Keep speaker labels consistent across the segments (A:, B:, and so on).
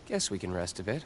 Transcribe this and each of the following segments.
A: Guess we can rest a bit.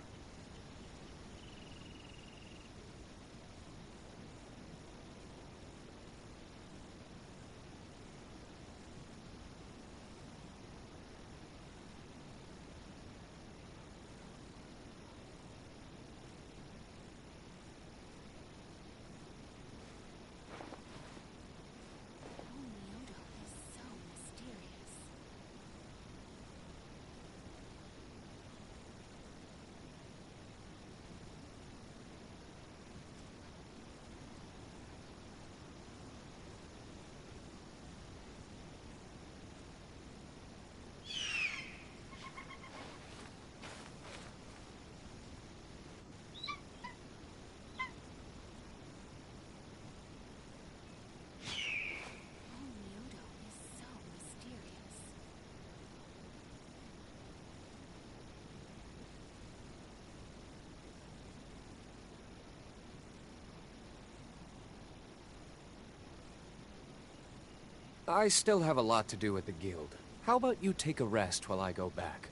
A: I still have a lot to do at the guild. How about you take a rest while I go back?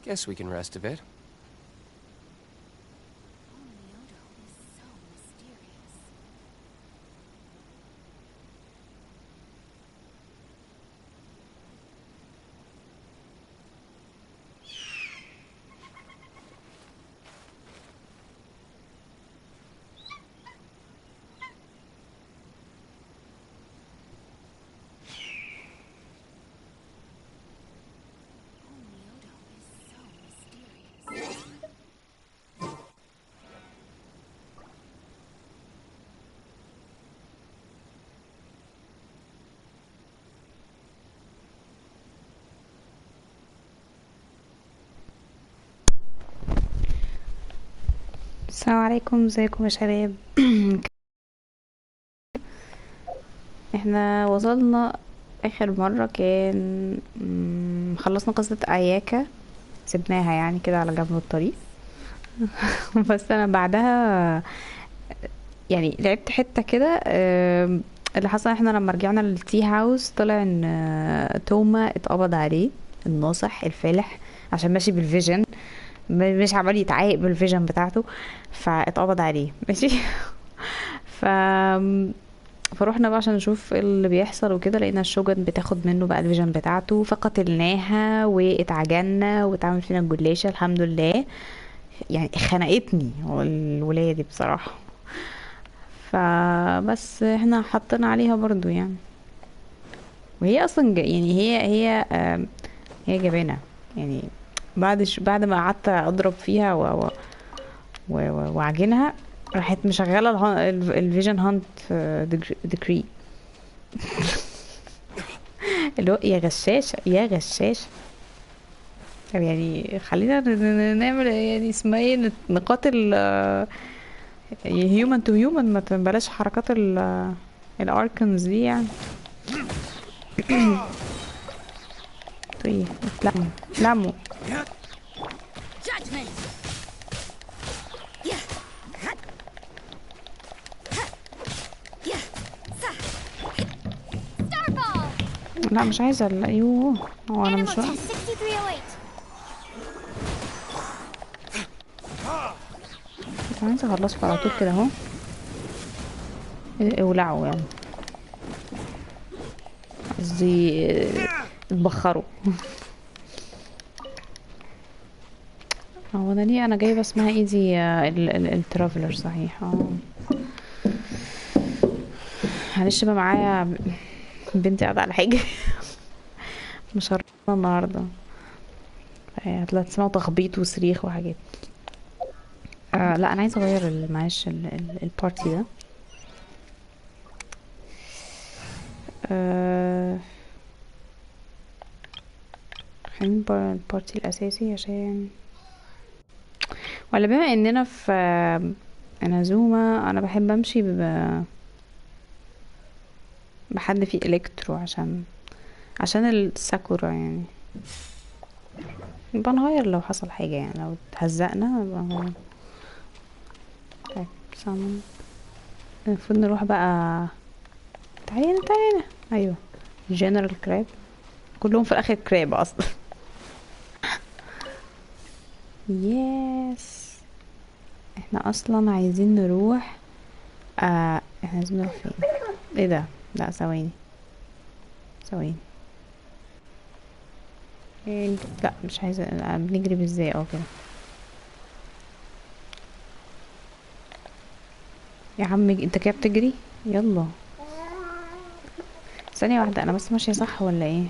A: Guess we can rest a bit.
B: السلام عليكم، ازيكم يا شباب؟ احنا وصلنا اخر مرة كان خلصنا قصة اياكا، سيبناها يعني كده على جنب الطريق. بس انا بعدها يعني لعبت حتة كده. اللي حصل احنا لما رجعنا للتي هاوس طلع ان توما اتقبض عليه، الناصح الفالح، عشان ماشي بالفيجن، مش عمال يتعايق بالفيجن بتاعته، فاتقبض عليه ماشي. ف فروحنا بقى عشان نشوف ايه اللي بيحصل وكده، لقينا الشوجن بتاخد منه بقى الفيجن بتاعته، فقتلناها واتعجلنا واتعمل فينا الجلاشة الحمد لله. يعني خنقتني الولاية دي بصراحة. فبس احنا حطينا عليها برضو يعني، وهي اصلا يعني هي هي جبانة يعني. بعد ما قعدت اضرب فيها واعجنها، راحت مشغله الفيجن هانت ديكري. اللي هو يا غشاش يا غشاش. طب يعني خلينا نعمل يعني اسمها ايه، نقاتل هيومن تو هيومن، ما بلاش حركات الاركنز دي يعني. طيب اتلموا اتلموا. لا مش عايزه ايوه، هو انا مش عايزه اخلصكوا على طول كده اهو. اولعوا يعني، قصدي اتبخروا. هو انا ليه انا جايبه اسمها ايزي الترافلر صحيح. معلش بقى معايا بنتي قاعده على حاجه. مش هربانه النهارده، هتلاقي تسمعوا تخبيط وصريخ وحاجات. لا انا عايزه اغير معلش البارتي ده. رايحين البارتي الاساسي عشان، ولا بما اننا في إينازوما انا بحب امشي بحد فيه الكترو عشان الساكورا يعني. نبقى نغير لو حصل حاجة يعني، لو اتهزقنا نبقى نغير. طيب المفروض نروح بقى. تعالى. ايوه جنرال كراب، كلهم في الاخر كراب اصلا. يس. احنا اصلا عايزين نروح احنا عايزين نروح فين؟ ايه ده؟ لا ثواني. لا مش عايزه. لا، بنجري ازاي كده؟ يا عم انت كده بتجري. يلا ثانيه واحده، انا بس ماشيه صح ولا ايه؟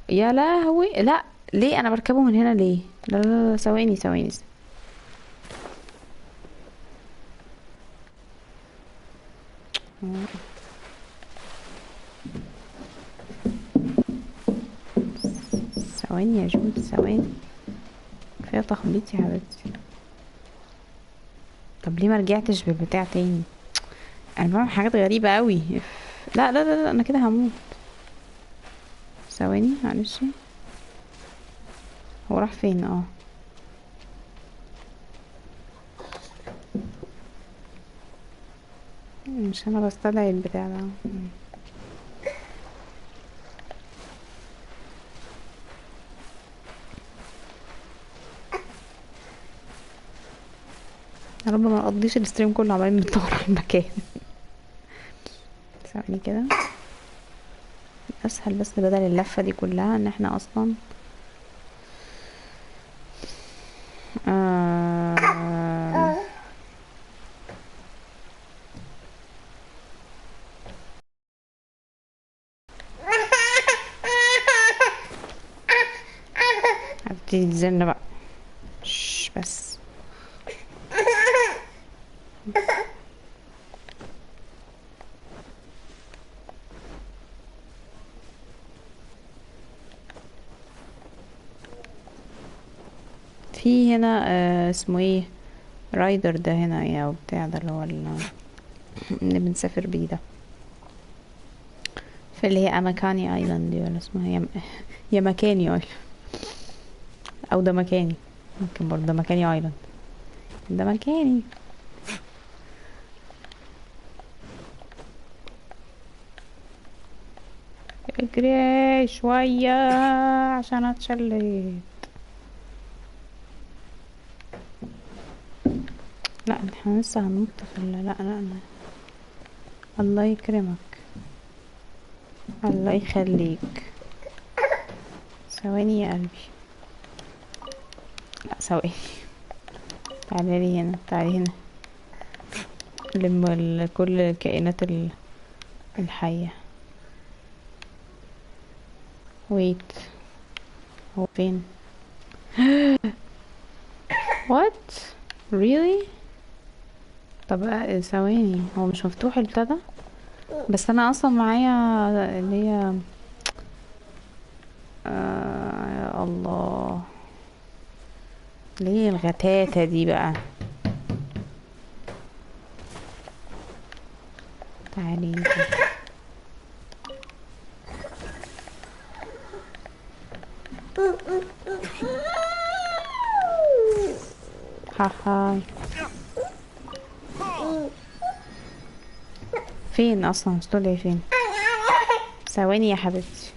B: يا لهوي لا. ليه انا بركبه من هنا ليه؟ لا لا لا، ثواني. ثواني يا جود، ثواني. فيها تخبيط يا حبيبتي. طب ليه ما رجعتش بالبتاع تاني؟ انا بعمل حاجات غريبة قوي. لا لا لا, لا انا كده هموت. ثواني معلش. هو راح فين؟ مش انا بستدعي البتاع ده. يا رب ما نقضيش الستريم كله عمالين بندور على المكان. ثواني كده. اسهل بس بدل اللفة دي كلها ان احنا اصلا آه... هبتدي تزن بقى. بس في هنا اسمه ايه؟ رايدر ده هنا ايه او بتاع ده اللي هو اللي بنسافر بيه ده، في اللي هي اماكاني ايلاند دي، ولا اسمها يا مكاني ايلاند، او ده مكاني. ممكن برضه ده مكاني ايلاند. ده مكاني. اجري شوية عشان اتشلت. لا احنا لسه هننط في لا لا لا. الله يكرمك. الله يخليك. ثواني يا قلبي. لا ثواني. تعالي هنا تعالي هنا. لم كل الكائنات الحية. ويت. هو فين؟ what really؟ طب ثواني، هو مش مفتوح البتاع ده؟ بس انا اصلا معايا اللي هي يا الله، ليه الغتاتة دي بقى؟ تعالي انت. هاي. فين اصلا ستولي فين؟ ثواني يا حبيبتي.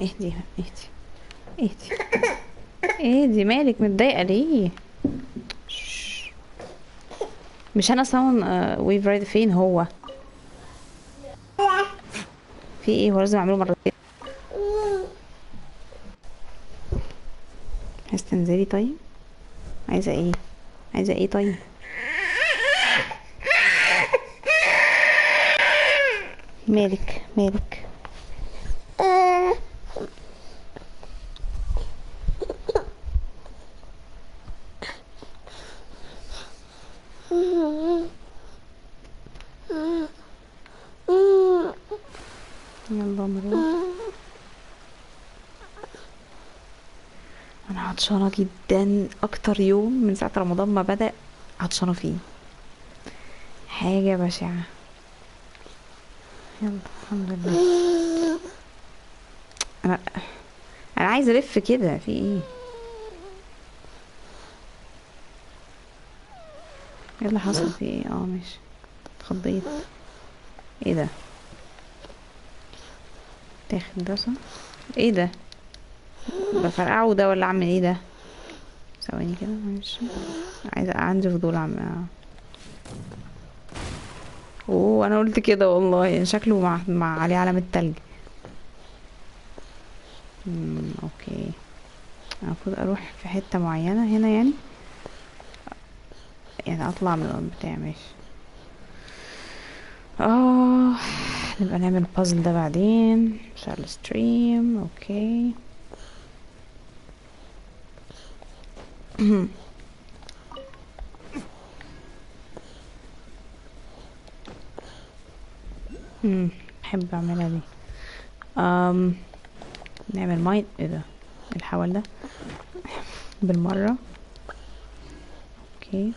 B: اهدي اهدي مالك متضايقه ليه؟ مش انا ساون ويف رايد فين هو؟ في ايه؟ هو لازم اعمله مرتين؟ عايز تنزلي؟ طيب عايزه ايه طيب؟ مالك يلا عطشانة جدا، اكتر يوم من ساعة رمضان ما بدأ عطشانة فيه، حاجة بشعة. يلا الحمد لله. انا انا عايزة الف كده، في ايه؟ ايه اللي حصل؟ في ايه؟ ماشي. اتخضيت. ايه ده؟ تاخد ده صح؟ ايه ده؟ بفرقعه ده ولا اعمل ايه ده؟ ثواني كده معلش، عايزة، عندي فضول اعمل. اوه انا قلت كده والله، يعني شكله مع عليه علامة تلج. اوكي. المفروض اروح في حتة معينة هنا يعني اطلع من البتاع. ماشي. اه نبقى نعمل البازل ده بعدين. شغل ستريم. اوكي. بحب اعملها دي. أم نعمل ماين. ايه ده؟ الحول ده بالمرة. اوكي.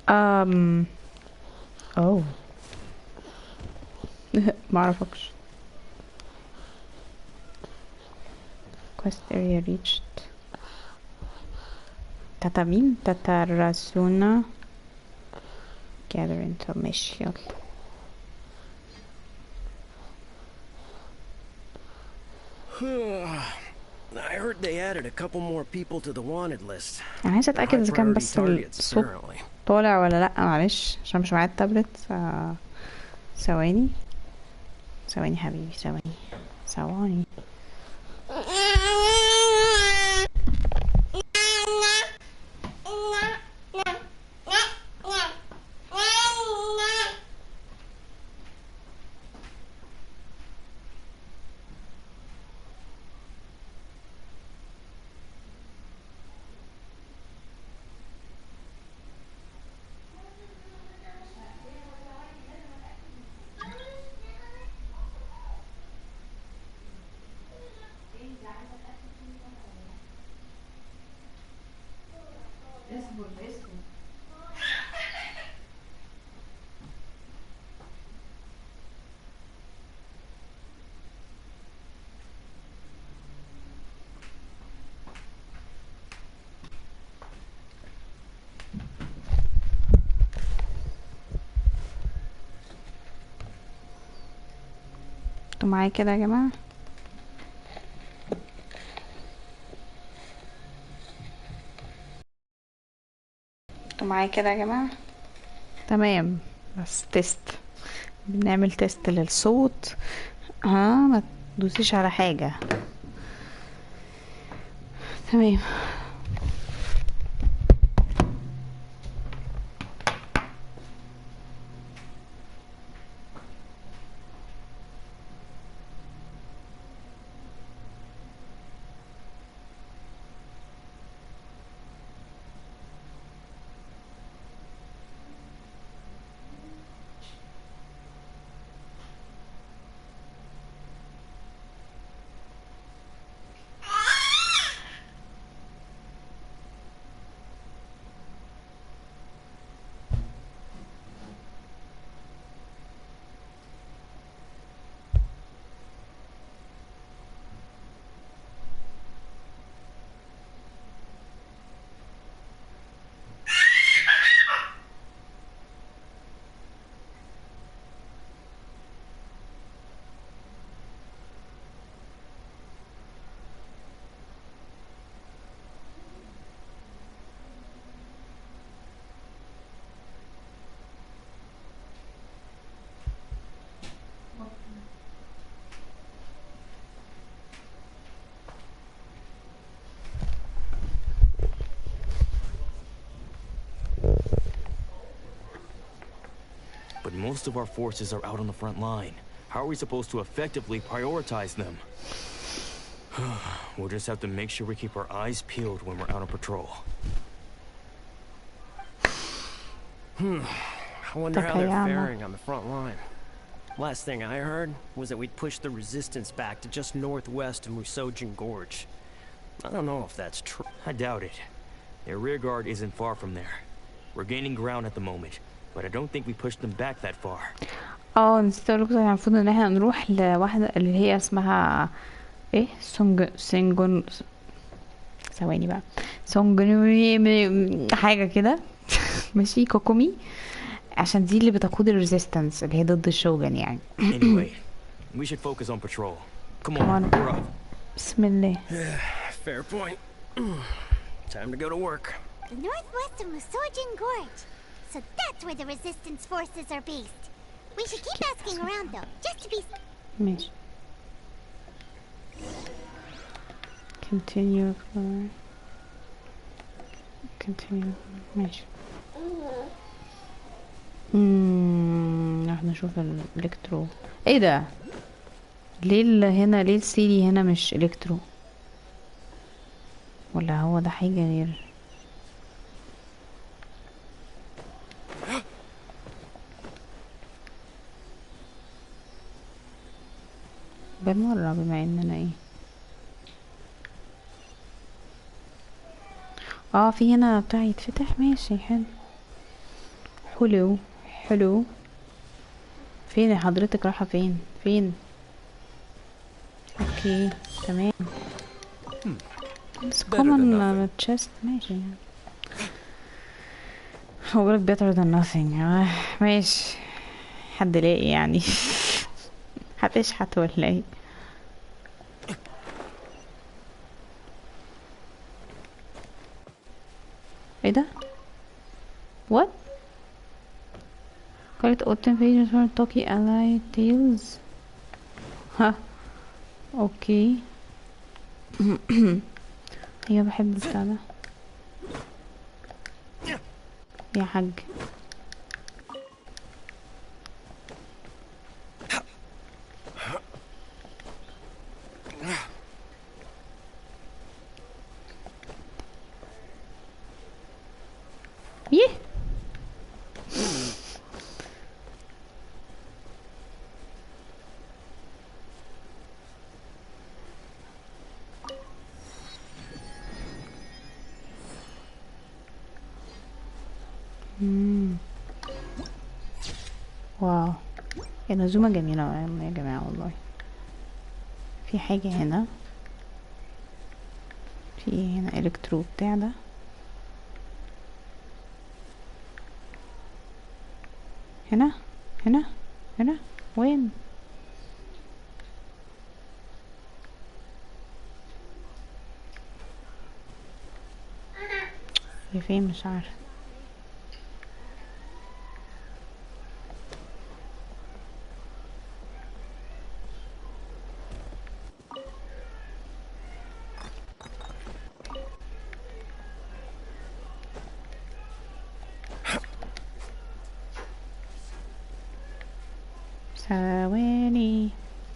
B: أم اوه معرفكش. quest area reached. تاتا مين؟ تاتا راسونا gathering. طب ماشي يلا.
C: I heard they added a couple more people to the wanted list.
B: انا عايزة
C: They're
B: اتأكد
C: high
B: اذا كان
C: priority
B: بس
C: targets,
B: الصوت
C: apparently.
B: طالع ولا لأ، معلش عشان مش معايا التابلت. ثواني ثواني حبيبي، ثواني. انتوا معايا كده يا جماعة؟ انتوا معايا كده يا جماعة؟ تمام. بس تيست، بنعمل تيست للصوت. ما تدوسيش على حاجة. تمام.
C: But most of our forces are out on the front line. How are we supposed to effectively prioritize them?
D: We'll just have to make sure we keep our eyes peeled when we're out on patrol.
C: I wonder how they're faring on the front line. Last thing I heard was that we'd pushed the resistance back to just northwest of Musojin Gorge. I don't know if that's true.
D: I doubt it. Their rear guard isn't far from there. We're gaining ground at the moment, but I don't think we pushed them back that far.
B: نسيت اقولك المفروض ان احنا نروح لواحدة اللي هي اسمها ايه سونجون ثواني بقى سونجون حاجة كده ماشي كوكومي عشان دي اللي بتقود الريزيستنس اللي هي ضد الشوغن يعني.
D: Anyway, we should focus on patrol. Come on, we're up.
B: بسم الله.
C: Fair point. Time to go to work.
E: The northwest of Musojin Gorge. So that's where the resistance forces are based. We should keep asking around though, just to be...
B: ماشي. Continue. Continue. ماشي. راح نشوف الالكترو. ايه ده؟ ليه هنا ليه السيري هنا مش الكترو؟ ولا هو ده حاجة غير؟ بالمرة بما اننا ايه في هنا بتاع يتفتح. ماشي حلو حلو حلو. فين حضرتك رايحة فين؟ اوكي تمام. بس كومن تشيست ماشي يعني. هقولك better than nothing. ماشي حد لاقي يعني هتشحت ولا ايه؟ ايه ده؟ what؟ قالت open pages for Toki ally tales. ها اوكي. هي بحب البتاع ده يا حاج. يه واو إينازوما جميلة يا جماعة والله. في حاجة هنا، في هنا الكترو بتاع ده. هنا هنا هنا وين؟ فين مش عارفة. ثواني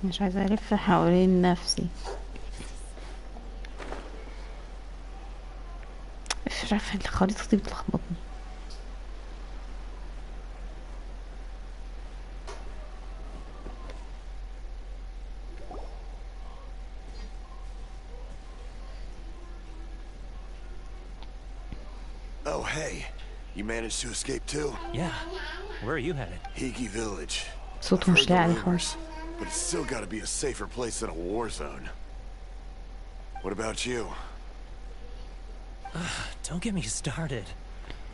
B: مش عايزة ألف حوالين نفسي. مش عارفة الخريطة دي بتلخبطني.
F: Oh hey, you managed to escape too?
A: Yeah. Where are you headed?
F: Hiki Village.
B: صوته مش لاقي خالص.
F: But it's still got to be a safer place than a war zone. What about you?
A: Don't get me started.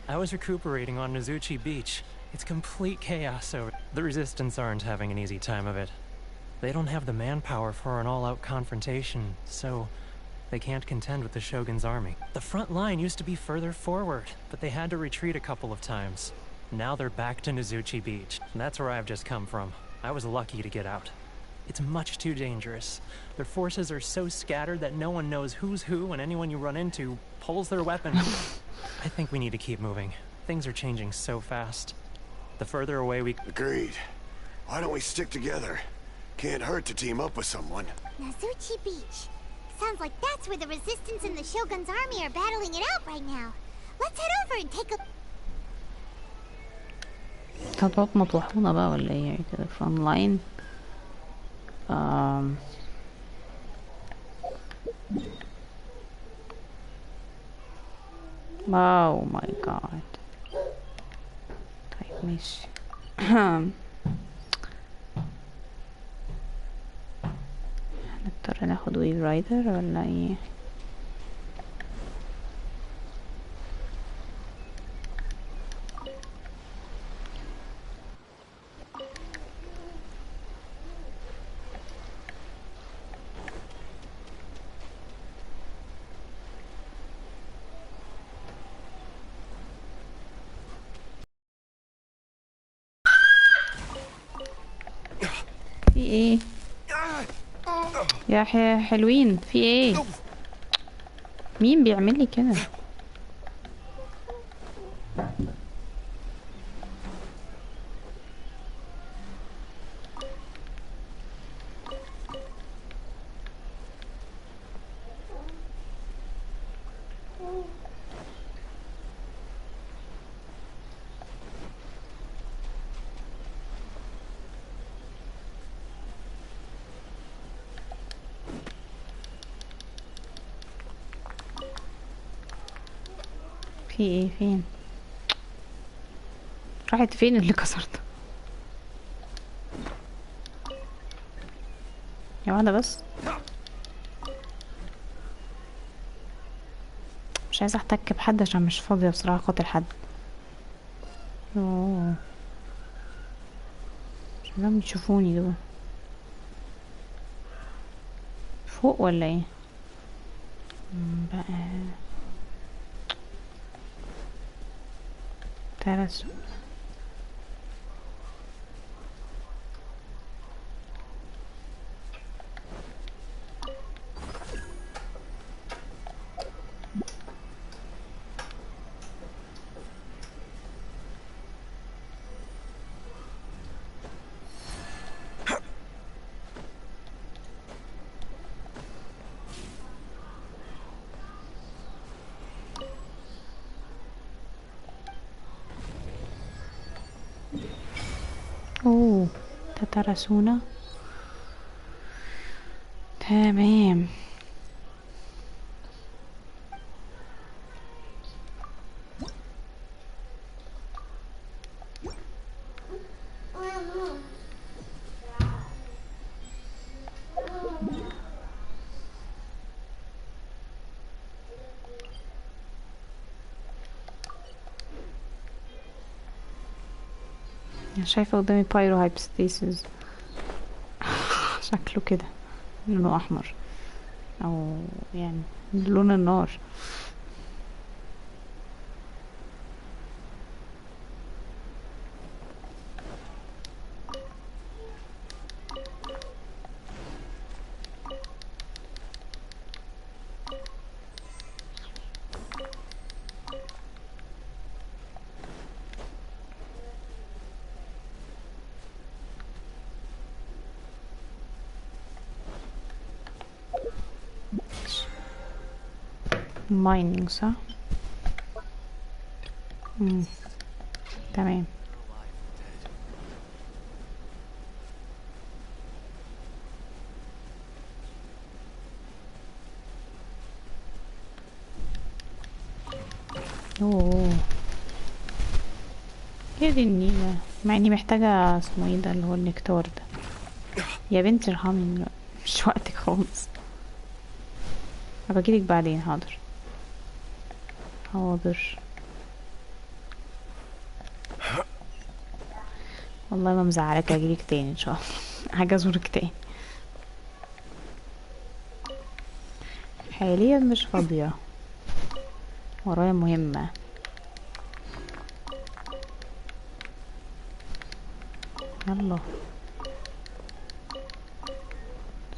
A: I was recuperating on Nozuchi Beach. It's complete chaos over. The Resistance aren't having an easy time of it. They don't have the manpower for an all-out confrontation, so they can't contend with the Shogun's army. The front line used to be further forward, but they had to retreat a couple of times. Now they're back to Nozuchi Beach. That's where I've just come from. I was lucky to get out. It's much too dangerous. Their forces are so scattered that no one knows who's who, and anyone you run into pulls their weapon. I think we need to keep moving. Things are changing so fast. The further away we...
F: Agreed. Why don't we stick together? Can't hurt to team up with someone.
E: Nozuchi Beach. Sounds like that's where the resistance and the Shogun's army are battling it out right now. Let's head over and take a...
B: خطوات مطوحونة بقى ولا ايه يعني كده في اونلاين؟ واو ماي جاد. طيب ماشي. هنضطر ناخد ويف رايدر ولا ايه؟ في ايه يا حلوين؟ في ايه؟ مين بيعمل لي كده؟ في ايه؟ فين راحت؟ فين اللي كسرته يا واحدة بس؟ مش عايزة احتك بحد عشان مش فاضية بصراحة اقاتل حد. اوه مش عايزاهم يشوفوني دول. فوق ولا ايه بقى؟ ترسو اوه تترسونا. تمام. شايفة قدامي بايرو هايبستيسز. شكله كده لونه احمر او يعني لون النار. مايننج صح؟ تمام. اوه ايه دي النيلة؟ مع اني محتاجة اسمه ايه ده اللي هو النكتار ده. يا بنتي ارحمي دلوقتي مش وقتك خالص. هبقى اجيلك بعدين. حاضر حاضر والله ما مزعلك. اجيلك تاني ان شاء الله. حاجة ازورك تاني. حاليا مش فاضية ورايا مهمة. يلا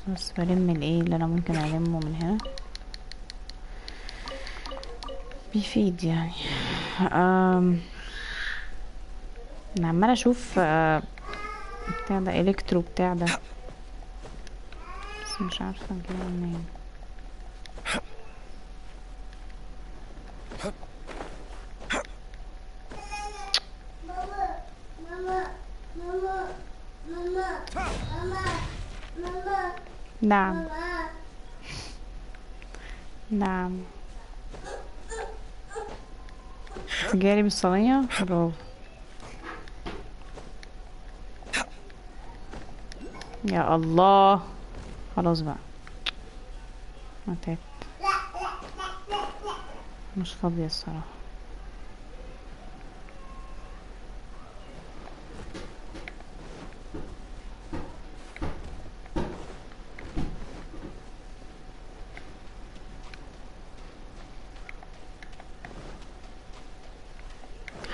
B: بس بلم الايه اللي انا ممكن المه من هنا بيفيد يعني. انا عمالة اشوف بتاع ده الكترو بتاع ده بس مش عارفة اجيبه منين. نعم نعم. تجاري بالصينية برافو. يا الله خلاص بقى تعبت مش فاضية الصراحة.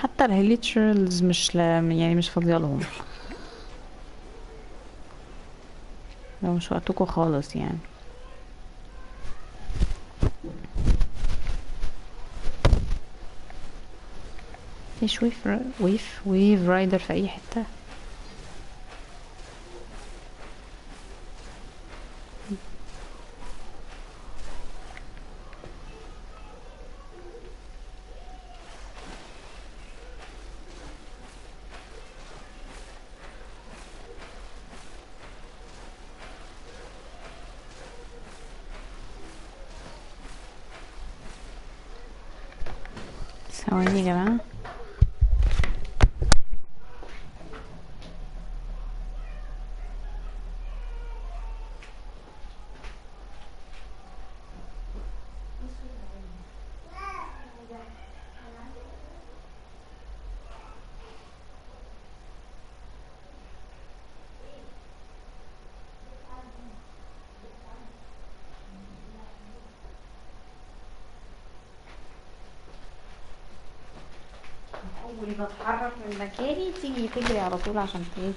B: حتى الهيليتشرز يعني مش فاضية لهم، لو مش وقتكم خالص يعني. فيش ويف رايدر في اي حتة. ثواني يا جماعة. اول ما اتحرك من مكاني تيجي تجري على طول عشان ايه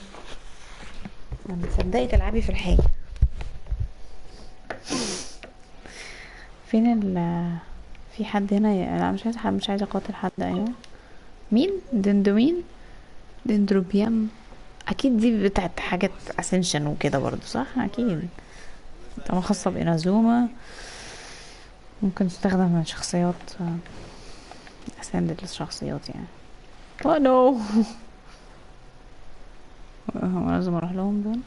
B: ما تصدقي تلعبي في الحاجة. فين في حد هنا انا مش عايزه اقاتل حد. ايوه مين دندروبيام اكيد دي بتاعت حاجات اسنشن وكده برضو صح اكيد. طبعا خاصه بإينازوما ممكن تستخدم من شخصيات اسندد للشخصيات يعني. اوه نو لازم اروح لهم دول.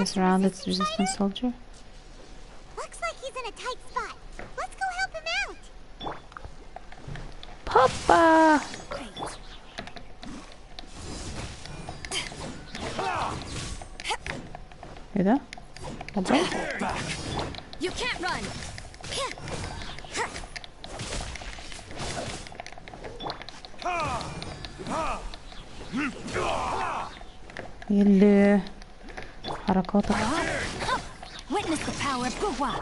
B: Surrounded resistance soldier.
E: Looks like he's in a tight spot. Let's go help him out.
B: Papa. ايه ده؟
E: You can't run.
B: اللي حركاتك.
E: Witness the power of Gua.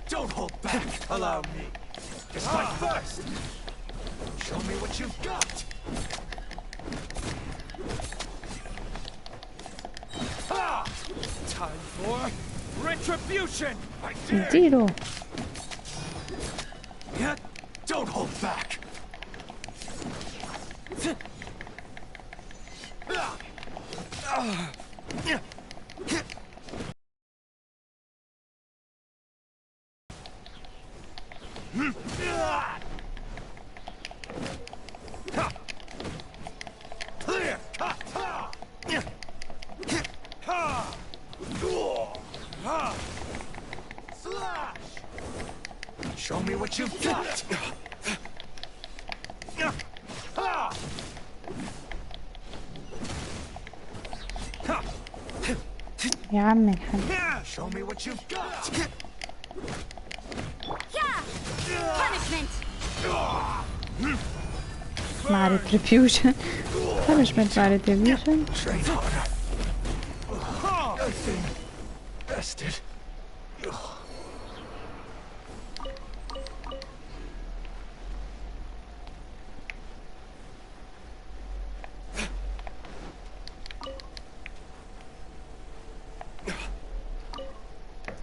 F: Don't hold back. Allow me. It's my first. Show me what you've got. Time for retribution.
B: اديله.
F: Yet, don't hold back. Show me what you've got.
B: يا عم الحاج.
F: Show me what you've got.
E: Punishment.
B: مع retribution. punishment مع retribution.
F: Train harder. Nothing bested.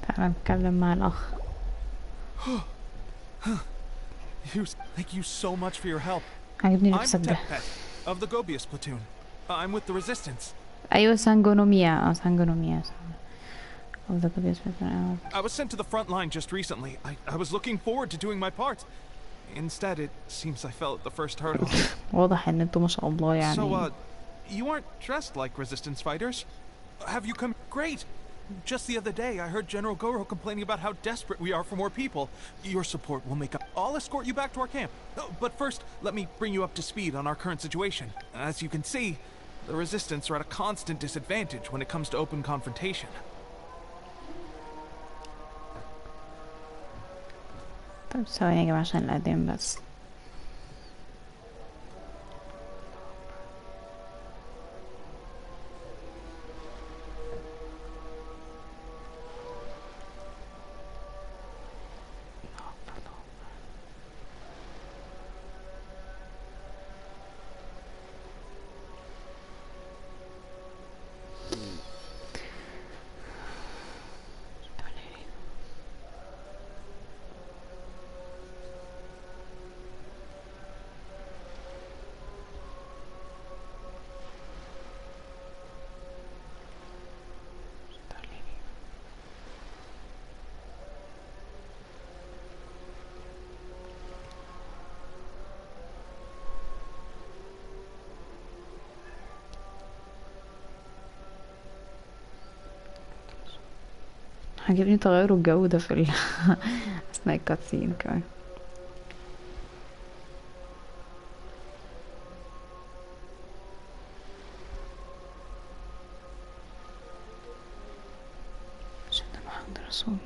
B: تعال نتكلم مع الأخ.
G: Thank you so much for your help.
B: عجبني
G: I'm
B: لبسك ده.
G: Tech of the Gobius platoon. I'm with the resistance.
B: أيوة سانجونوميا. سانجونوميا. of the Gobius platoon.
G: I was sent to the front line just recently. I was looking forward to doing my part. Instead, it seems I fell at the first hurdle.
B: واضح إن انتوا ما شاء الله يعني.
G: So, you aren't dressed like resistance fighters? Have you come? Great! Just the other day, I heard General Goro complaining about how desperate we are for more people. Your support will make up. I'll escort you back to our camp. But first, let me bring you up to speed on our current situation. As you can see, the Resistance are at a constant disadvantage when it comes to open confrontation.
B: طب ثواني يا جماعة عشان القدام بس. عجبني تغيروا الجو ده في اثناء الكاتسين كمان. عشان ده محمد رسول.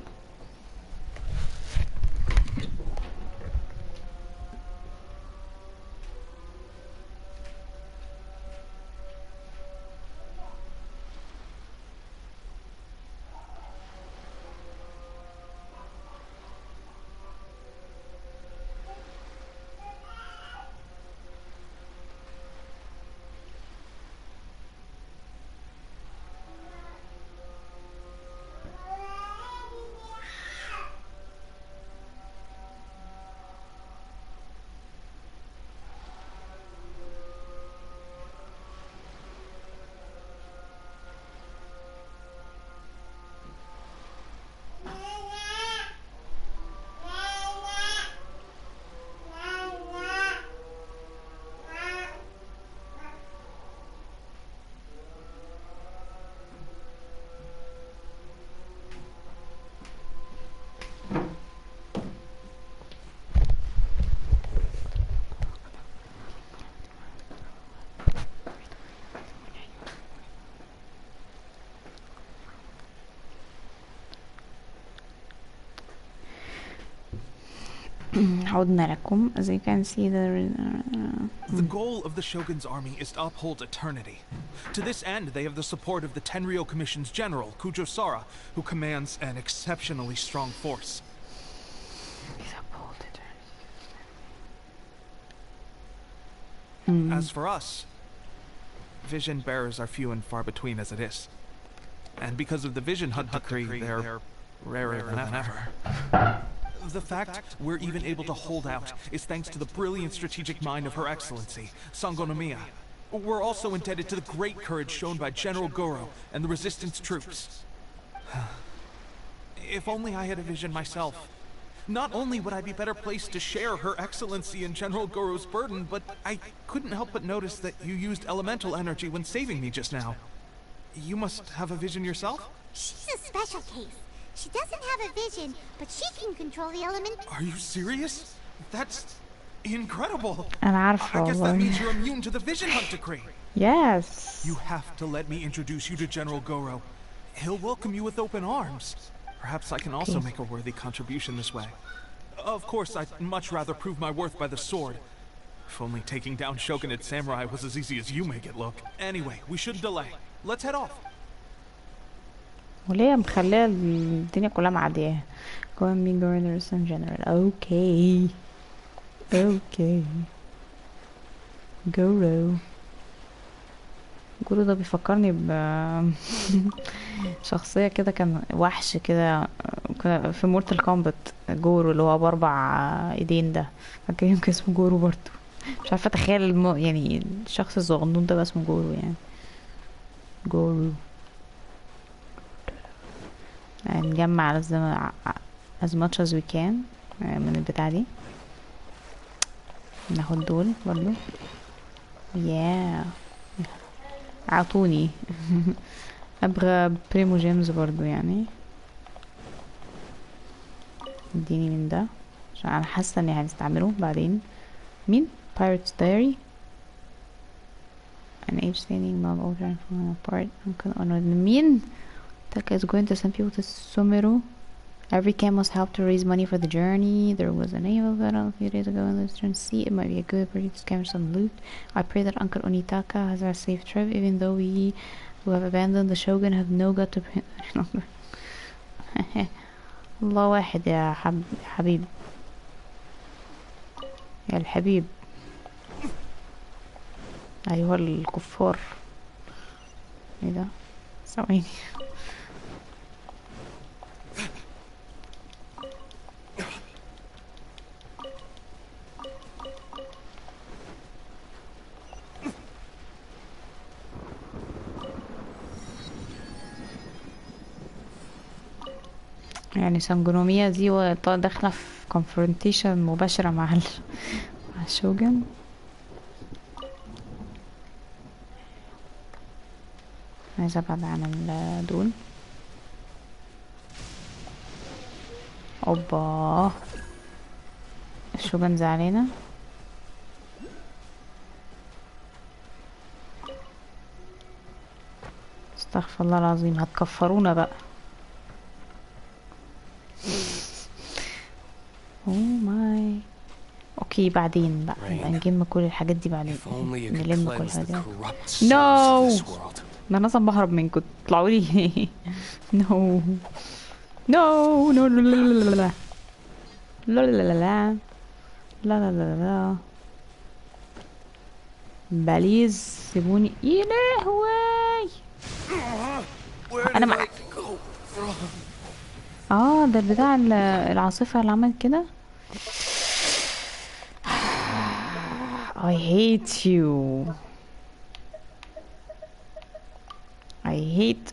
B: عدنا لكم. As you can see,
G: the goal of the Shogun's army is to uphold eternity. To this end, they have the support of the Tenryou Commission's general, Kujosara, who commands an exceptionally strong force. As for us, vision bearers are few and far between as it is. And because of the Vision Hunt decree, they're rarer than ever. The fact we're even able to hold out is thanks to the brilliant strategic mind of Her Excellency, Sangonomiya. We're also indebted to the great courage shown by General Goro and the Resistance troops. If only I had a vision myself. Not only would I be better placed to share Her Excellency and General Goro's burden, but I couldn't help but notice that you used elemental energy when saving me just now. You must have a vision yourself?
E: She's a special case. She doesn't have a vision, but she can control the element.
G: Are you serious? That's incredible.
B: أنا عارفة
G: I guess that
B: والله.
G: means you're immune to the Vision Hunt decree.
B: Yes.
G: You have to let me introduce you to General Goro. He'll welcome you with open arms. Perhaps I can also make a worthy contribution this way. Of course, I'd much rather prove my worth by the sword. If only taking down Shogunate Samurai was as easy as you make it look. Anyway, we shouldn't delay. Let's head off.
B: وليه مخليه الدنيا كلها معدية. Go and meet governors in general. Okay. Okay. Goro. جورو ده بيفكرني ب شخصية كده، كان وحش كده في مورتال كومبات. جورو اللي هو ب4 ايدين ده، فاكر يمكن اسمه جورو برضو. مش عارفة اتخيل يعني الشخص الصغنون ده بقى اسمه جورو يعني. جورو. نجمع as much as we can من البتاع دي. ناخد دول برضو. عطوني. ابغى بريمو جيمز برضو يعني. اديني من ده عشان انا حاسه اني هنستعمله بعدين. مين؟ Pirate's Diary. An age standing mob over and falling apart. مين؟ Taka is going to send people to Sumeru. Every camp must help to raise money for the journey. There was a naval battle a few days ago in the Eastern Sea. It might be a good opportunity to scavenge some loot. I pray that Uncle Onitaka has a safe trip, even though we who have abandoned the Shogun have no gut to الله واحد يا حبيب يا الحبيب أيها الكفار. ايه ده؟ ثواني. يعني سانجونوميا دي داخلة في confrontation مباشرة مع مع الشوجن. عايزة ابعد عن دول. اوبا الشوجن زعلانة. استغفر الله العظيم هتكفرونا بقى. اوه ماي. اوكي بعدين بقى نجمع كل الحاجات دي بعدين. نلم كل الحاجات دي. نو ده انا اصلا بهرب منكم تطلعوا لي. نو نو نو لا لا لا لا لا لا لا لا بليز سيبوني. يا لهوي انا مع ده بتاع العاصفة اللي عملت كده. I hate you. I hate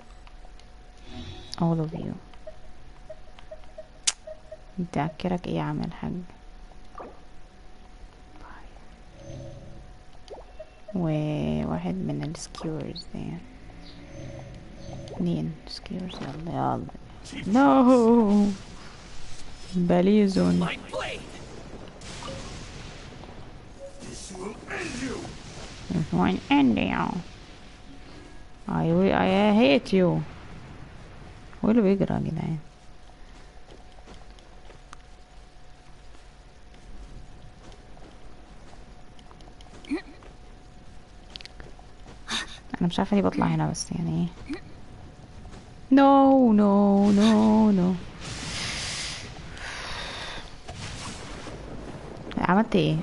B: all of you. انت اكرك ايه عامل حاج؟ وواحد من السكيورز ده. 2 سكيورز. يلا يلا. نو بليزون. This one end you. I hate you. هو اللي بيجرى يا جدعان؟ انا مش عارفه ليه بطلع هنا بس يعني ايه. نو نو نو نو. عملت ايه؟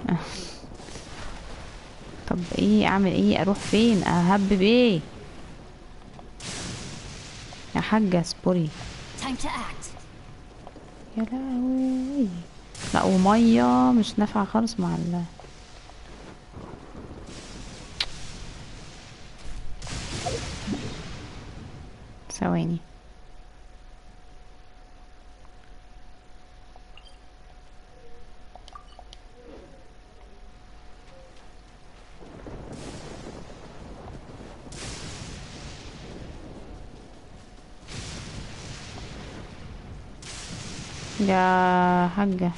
B: طب ايه اعمل ايه؟ اروح فين؟ اهبب ايه يا حاجة؟ اصبري. يا لهوي. لا ومية مش نافعة خالص مع ثواني. يا حاجة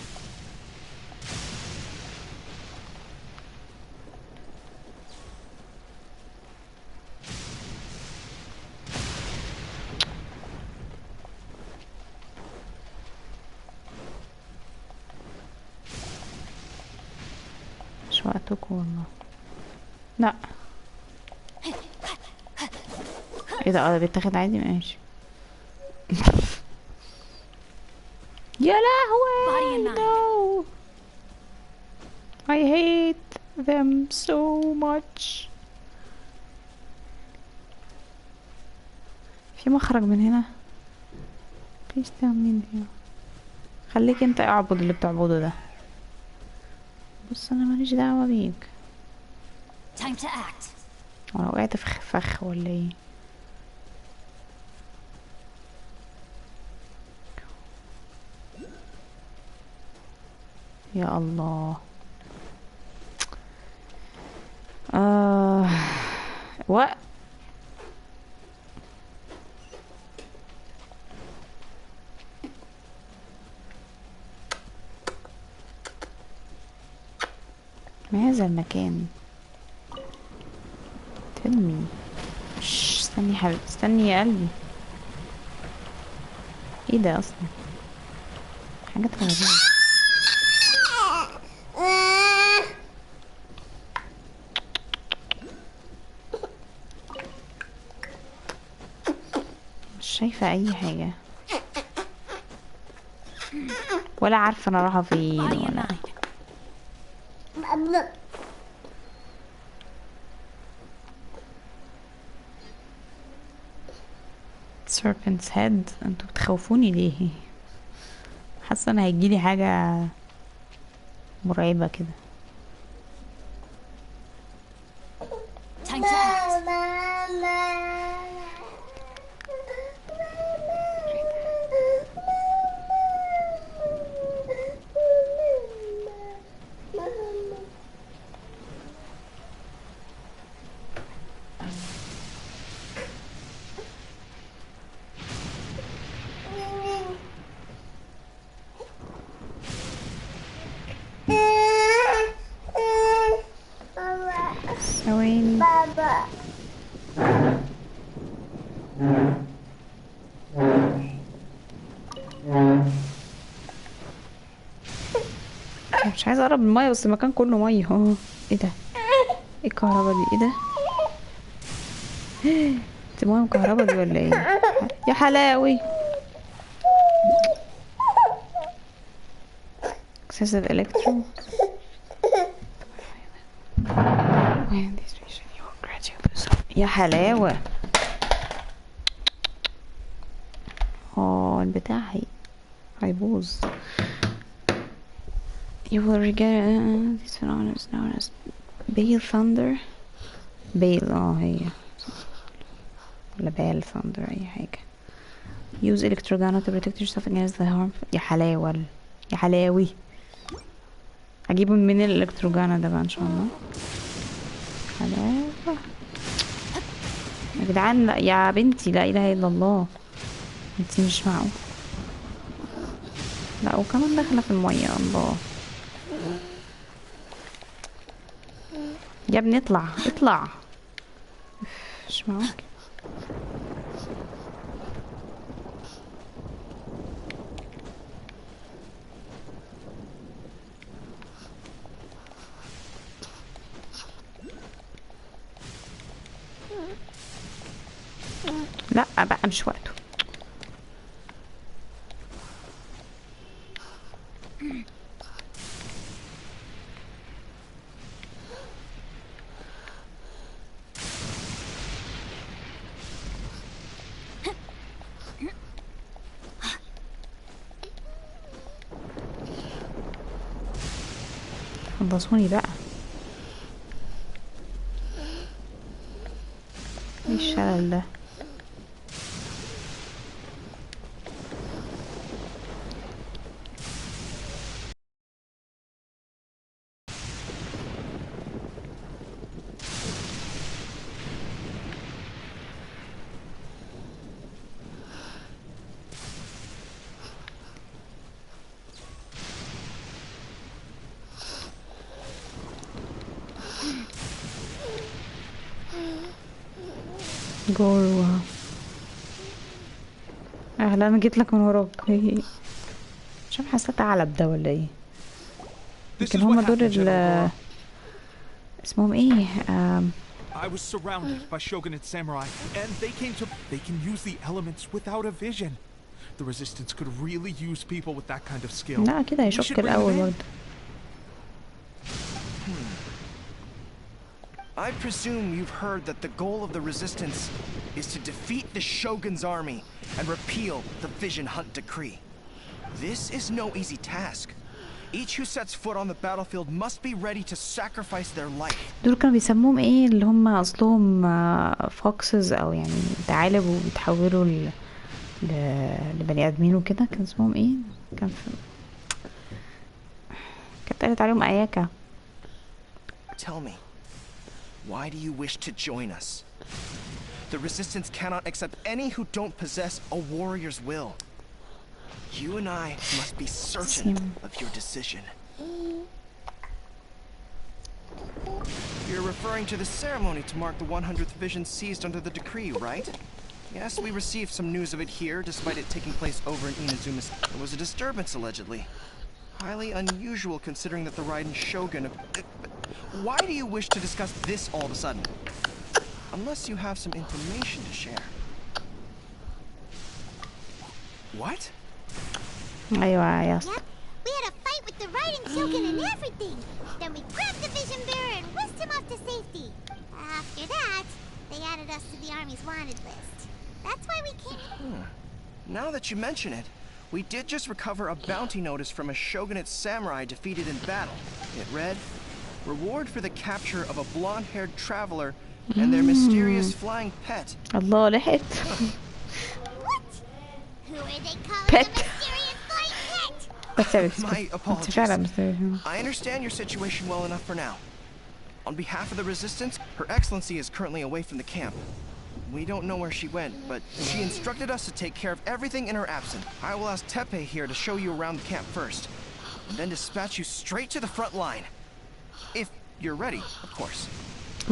B: مش وقتك والله. لا ايه ده؟ بيتاخد عادي ماشي. يا لهوي. no I hate them so much. في مخرج من هنا؟ please tell me here. خليك انت اعبد اللي بتعبده ده. بص انا ماليش دعوة بيك. وانا وقعت في فخ ولا ايه؟ يا الله. ما هذا المكان؟ تلمي. استني يا حبيبتي، استني يا قلبي. ايه ده اصلا؟ حاجات غريبة. مش شايفة اي حاجة ولا عارفة انا رايحة فين ولا. Serpent's head. انتوا بتخوفوني ليه؟ حاسة ان هيجيلي حاجة مرعبة كده. ثواني. مش عايزة اقرب من المية بس المكان كله مية اهو. ايه ده؟ ايه الكهرباء دي؟ ايه ده؟ دي مية كهرباء دي ولا ايه؟ يا حلاوي. excessive electro. يا حلاوة. البتاع هيبوظ. You will regard this phenomenon is known as Bale Thunder. Bale هي ولا Bale Thunder أي حاجة. Use electrogana to protect yourself against the harm. يا حلاوة يا حلاوي. أجيبه من الإلكتروجانا ده بقى إن شاء الله. حلاوة يا جدعان. لا يا بنتي، لا إله إلا الله. انتي مش معقول. لا وكمان داخلة في المية. الله يا ابني اطلع اطلع. مش معاك. لا بقى مش وقته. خلصوني بقى. ايه الشلل ده؟ جوه. لا انا جيت لك من وراك. مش عارف، حسيت علب ده ولا ايه؟ يمكن هما دول اسمهم ايه؟
G: I was surrounded by shogunate samurai, and they can use the elements without a vision. The resistance could really use people with that kind of skill.
B: لا كده هيشك الاول برضه.
H: I presume you've heard that the goal of the resistance is to defeat the shogun's army and repeal the Vision Hunt decree. This is no easy task. Each who sets foot on the battlefield must be ready to sacrifice their life.
B: دول كانوا بيسموهم ايه اللي هم اصلهم فوكسز او يعني ثعالب وبيتحولوا لبني ادمين وكده؟ كان اسمهم ايه؟ كانت قالت عليهم اياكا.
H: Tell me, why do you wish to join us? The resistance cannot accept any who don't possess a warrior's will. You and I must be certain of your decision. You're referring to the ceremony to mark the 100th vision seized under the decree, right? Yes, we received some news of it here, despite it taking place over in Inazuma. There was a disturbance, allegedly. Highly unusual, considering that the Raiden Shogun... Why do you wish to discuss this all of a sudden? Unless you have some information to share. What?
B: ايوه يا اسطى.
E: Yep, we had a fight with the Raiden Shogun and everything. Then we grabbed the Vision Bearer and whisked him off to safety. After that, they added us to the Army's wanted list. That's why we came.
H: Now that you mention it, we did just recover a bounty notice from a shogunate samurai defeated in battle. It read, "Reward for the capture of a blonde-haired traveler and their mysterious flying pet."
B: الله لحقت.
E: What? Who are they calling
B: Pet.
E: the mysterious flying pet?
H: My apologies.
B: فعلا mysterious.
H: I understand your situation well enough for now. On behalf of the Resistance, Her Excellency is currently away from the camp. We don't know where she went, but she instructed us to take care of everything in her absence. I will ask Tepe here to show you around the camp first, and then dispatch you straight to the front line. If you're ready, of course.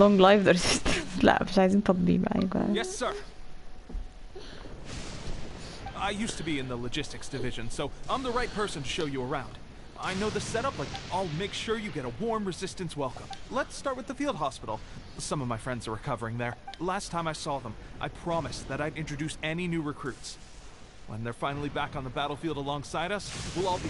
B: Long life the resistance. لا مش عايزين تطبيب. أيوة.
G: Yes, sir. I used to be in the logistics division, so I'm the right person to show you around. I know the setup, but I'll make sure you get a warm Resistance welcome. Let's start with the field hospital. Some of my friends are recovering there. Last time I saw them, I promised that I'd introduce any new recruits. When they're finally back on the battlefield alongside us, we'll all be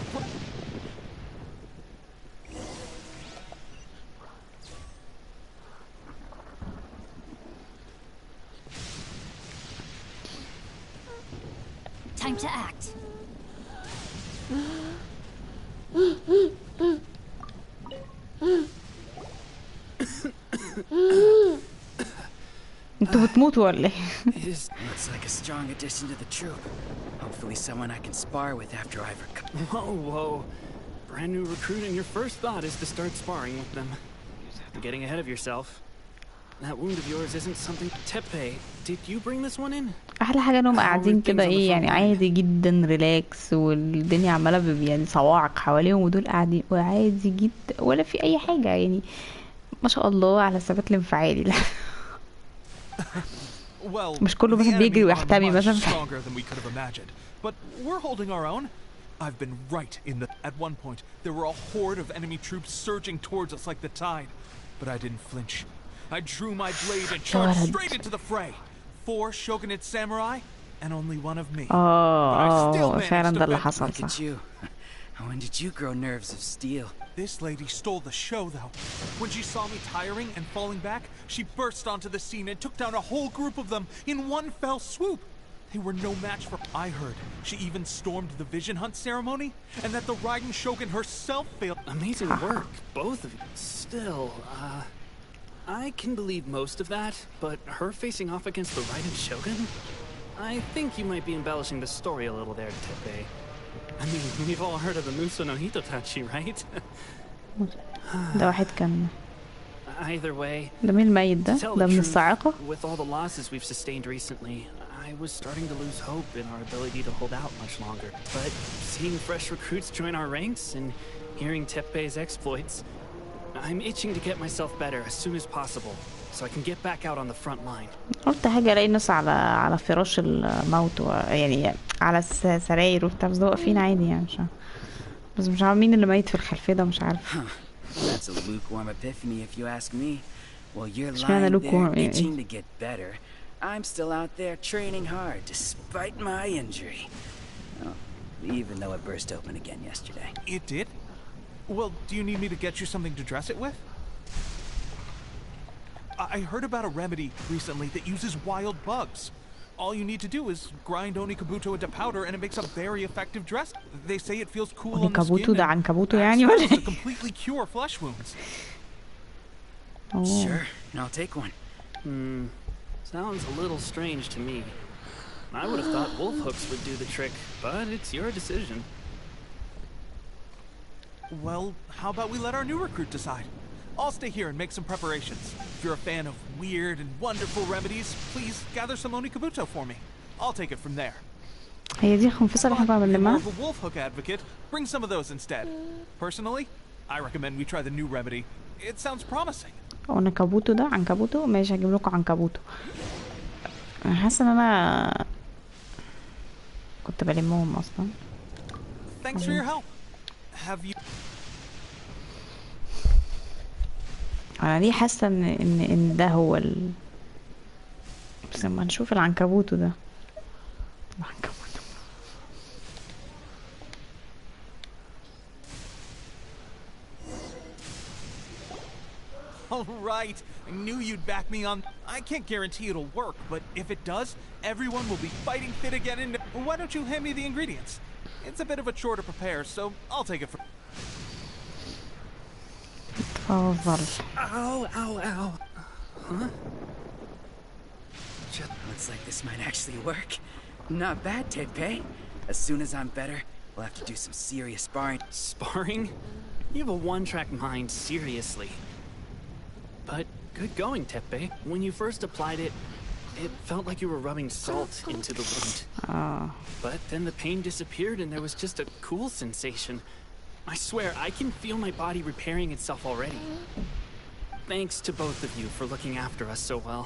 I: Time to act.
B: انتوا بتموتوا ولا ايه؟
J: This looks like a strong addition to the troop. Hopefully someone I can spar with after I've recovered.
C: Whoa. Brand new recruit and your first thought is to start sparring with them. You're getting ahead of yourself. That wound of yours isn't something... Tepe, did you bring this one in?
B: احلى حاجه انهم قاعدين كده ايه يعني عادي جدا ريلاكس والدنيا عماله يعني صواعق حواليهم ودول قاعدين وعادي جدا ولا في اي حاجه يعني ما شاء الله على الثبات الانفعالي. مش كله مثلا بيجري ويحتمي مثلا.
G: But we're holding our own. I've been right in the... At one point, there were a horde of enemy troops surging towards us like the tide. But I didn't flinch. I drew my blade and charged straight into the fray. 4 shogunate samurai and only one of me.
B: فعلا ده اللي حصل
J: صح. Look at you. When did you grow nerves of steel?
G: This lady stole the show, though. When she saw me tiring and falling back, she burst onto the scene and took down a whole group of them in one fell swoop. They were no match for... I heard she even stormed the Vision Hunt ceremony, and that the Raiden Shogun herself failed...
C: Amazing work, both of you. Still, I can believe most of that, but her facing off against the Raiden Shogun? I think you might be embellishing the story a little there, Tepe. I mean, we've all heard of the Muso no Hitotachi, right?
B: ده واحد كان
C: Either way,
B: ده مين الميت ده؟ ده من الصاعقة؟
C: with all the losses we've sustained recently, I was starting to lose hope in our ability to hold out much longer. But seeing fresh recruits join our ranks and hearing Tepe's exploits, I'm itching to get myself better as soon as possible, so I can get back out on the front line.
B: قلت حاجة الاقي الناس على فراش الموت يعني على السراير وبتاع بس واقفين عادي يعني بس مش عارف مين اللي ميت في الخلفية ده مش عارف.
J: That's a lukewarm epiphany if you ask me. Well, you're lying there itching to get better. I'm still out there training hard despite my injury. Oh, even though it burst open again yesterday.
G: It did? Well, do you need me to get you something to dress it with? I heard about a remedy recently that uses wild bugs. All you need to do is grind Onikabuto into powder and it makes a very effective dress. They say it feels cool on the skin
B: ده عنكبوتو يعني
G: ولا to completely cure flesh wounds.
J: Sure, I'll take one.
C: Sounds a little strange to me. I would have thought wolf hooks would do the trick, but it's your decision.
G: Well, how about we let our new recruit decide? I'll stay here and make some preparations. If you're a fan of weird and wonderful remedies, please gather some Onikabuto for me. I'll take it from there.
B: هي دي خنفسة اللي احنا بنعملها؟
G: If you're a wolf hook advocate, bring some of those instead. Personally, I recommend we try the new remedy. It sounds promising.
B: عنكبوتو ده عنكبوتو ماشي هجيب لكم عنكبوتو. انا حاسه ان انا كنت بلمهم اصلا.
G: Thanks for your help. Have you
B: انا ليه حاسه ان ده هو بس لما نشوف العنكبوتو ده. العنكبوتو
G: All right, I knew you'd back me on. I can't guarantee it'll work, but if it does, everyone will be fighting fit again. And why don't you hand me the ingredients? It's a bit of a chore to prepare, so I'll take it for.
B: تفضل.
C: Ow, ow, ow. Huh?
J: Looks like this might actually work. Not bad, Teppei. As soon as I'm better, we'll have to do some serious sparring.
C: Sparring? You have a one-track mind, seriously. But good going, Teppei. When you first applied it, it felt like you were rubbing salt into the wound. But then the pain disappeared and there was just a cool sensation. I swear, I can feel my body repairing itself already. Thanks to both of you for looking after us so well.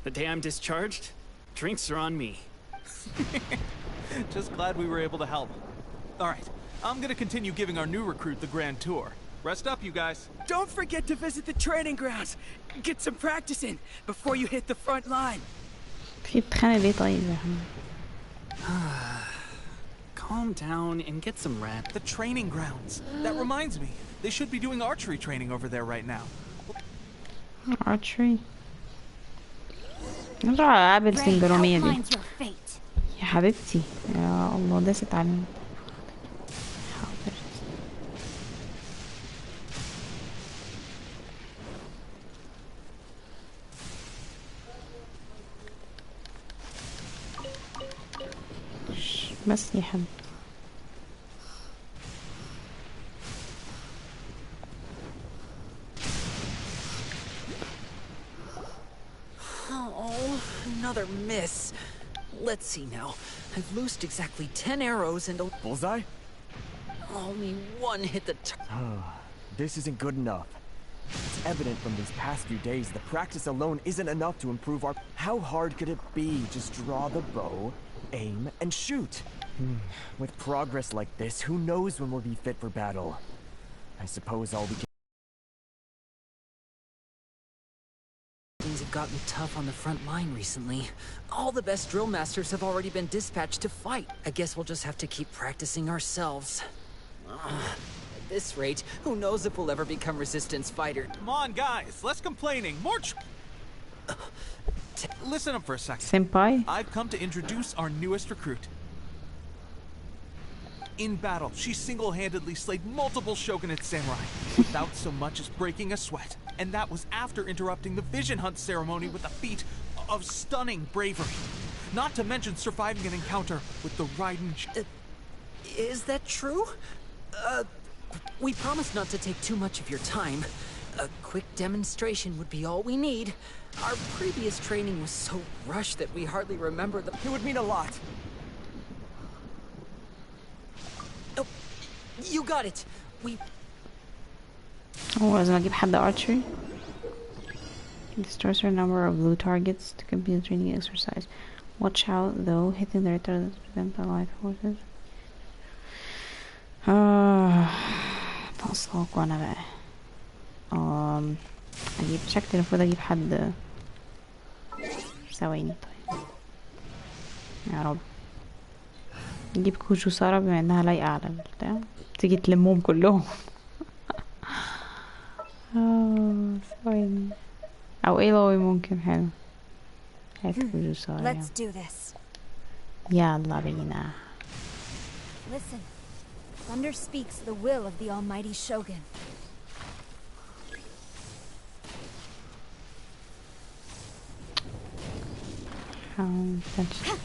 C: The day I'm discharged, drinks are on me.
G: Just glad we were able to help. All right, I'm gonna continue giving our new recruit the grand tour. Rest up, you guys.
J: Don't forget to visit the training grounds. Get some practice in before you hit the front line.
B: في بتخانق ليه طيب يا حمد؟
C: Calm down and get some rest.
G: The training grounds. That reminds me. They should be doing archery training over there right now.
B: archery. نرجع الألعاب السندرومية دي. يا حبيبتي يا الله داست علينا. حاضر. بس يا حبيبي.
I: Oh, another miss. Let's see now. I've loosed exactly 10 arrows and
K: bullseye?
I: only one hit the
K: This isn't good enough. It's evident from these past few days the practice alone isn't enough to improve our... How hard could it be? Just draw the bow, aim, and shoot. With progress like this, who knows when we'll be fit for battle? I suppose all we can...
I: Things have gotten tough on the front line recently. All the best drill masters have already been dispatched to fight. I guess we'll just have to keep practicing ourselves. At this rate, who knows if we'll ever become resistance fighters.
G: Come on, guys, less complaining, more Listen up for a second.
B: Senpai?
G: I've come to introduce our newest recruit. In battle, she single-handedly slayed multiple shogunate samurai without so much as breaking a sweat. And that was after interrupting the vision hunt ceremony with a feat of stunning bravery. Not to mention surviving an encounter with the Raiden...
I: Is that true? We promise not to take too much of your time. A quick demonstration would be all we need. Our previous training was so rushed that we hardly remember the...
K: It would mean a lot.
I: Oh, you got it. We...
B: Oh, لازم أجيب حد archery. Destroys a number of blue targets to complete the training exercise. Watch out though, hitting the retarded prevent the light forces. ناقصاك وانا بقى. اجيب شكلي المفروض اجيب حد. ثواني طيب. يا رب. نجيب كوجو سارة بما انها لايقة على البتاع. تيجي تلمهم كلهم. ثواني. او ايلوي ممكن حلو. هات كوجو سارة.
E: Let's do this.
B: يلا بينا.
E: Listen. Thunder speaks the will of the almighty Shogun.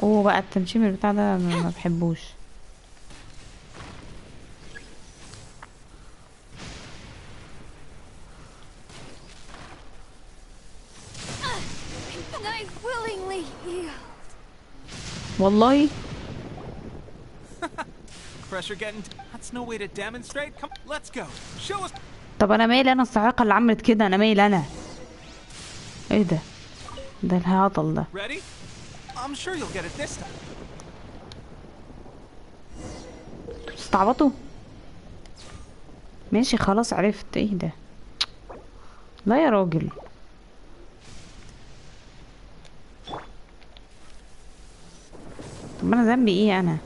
E: اوه بقى التنشيم البتاع ده ما بحبوش. I willingly yield.
B: والله.
G: Pressure getting... That's no way to demonstrate. Come, let's go. Show us...
B: طب انا مالي، انا الصاعقه اللي عملت كده، انا مالي انا. ايه ده؟ ده الهطل ده.
G: Ready? I'm sure you'll get it this time.
B: استعبطوا. ماشي خلاص عرفت. ايه ده؟ لا يا راجل. طب انا ذنبي ايه انا؟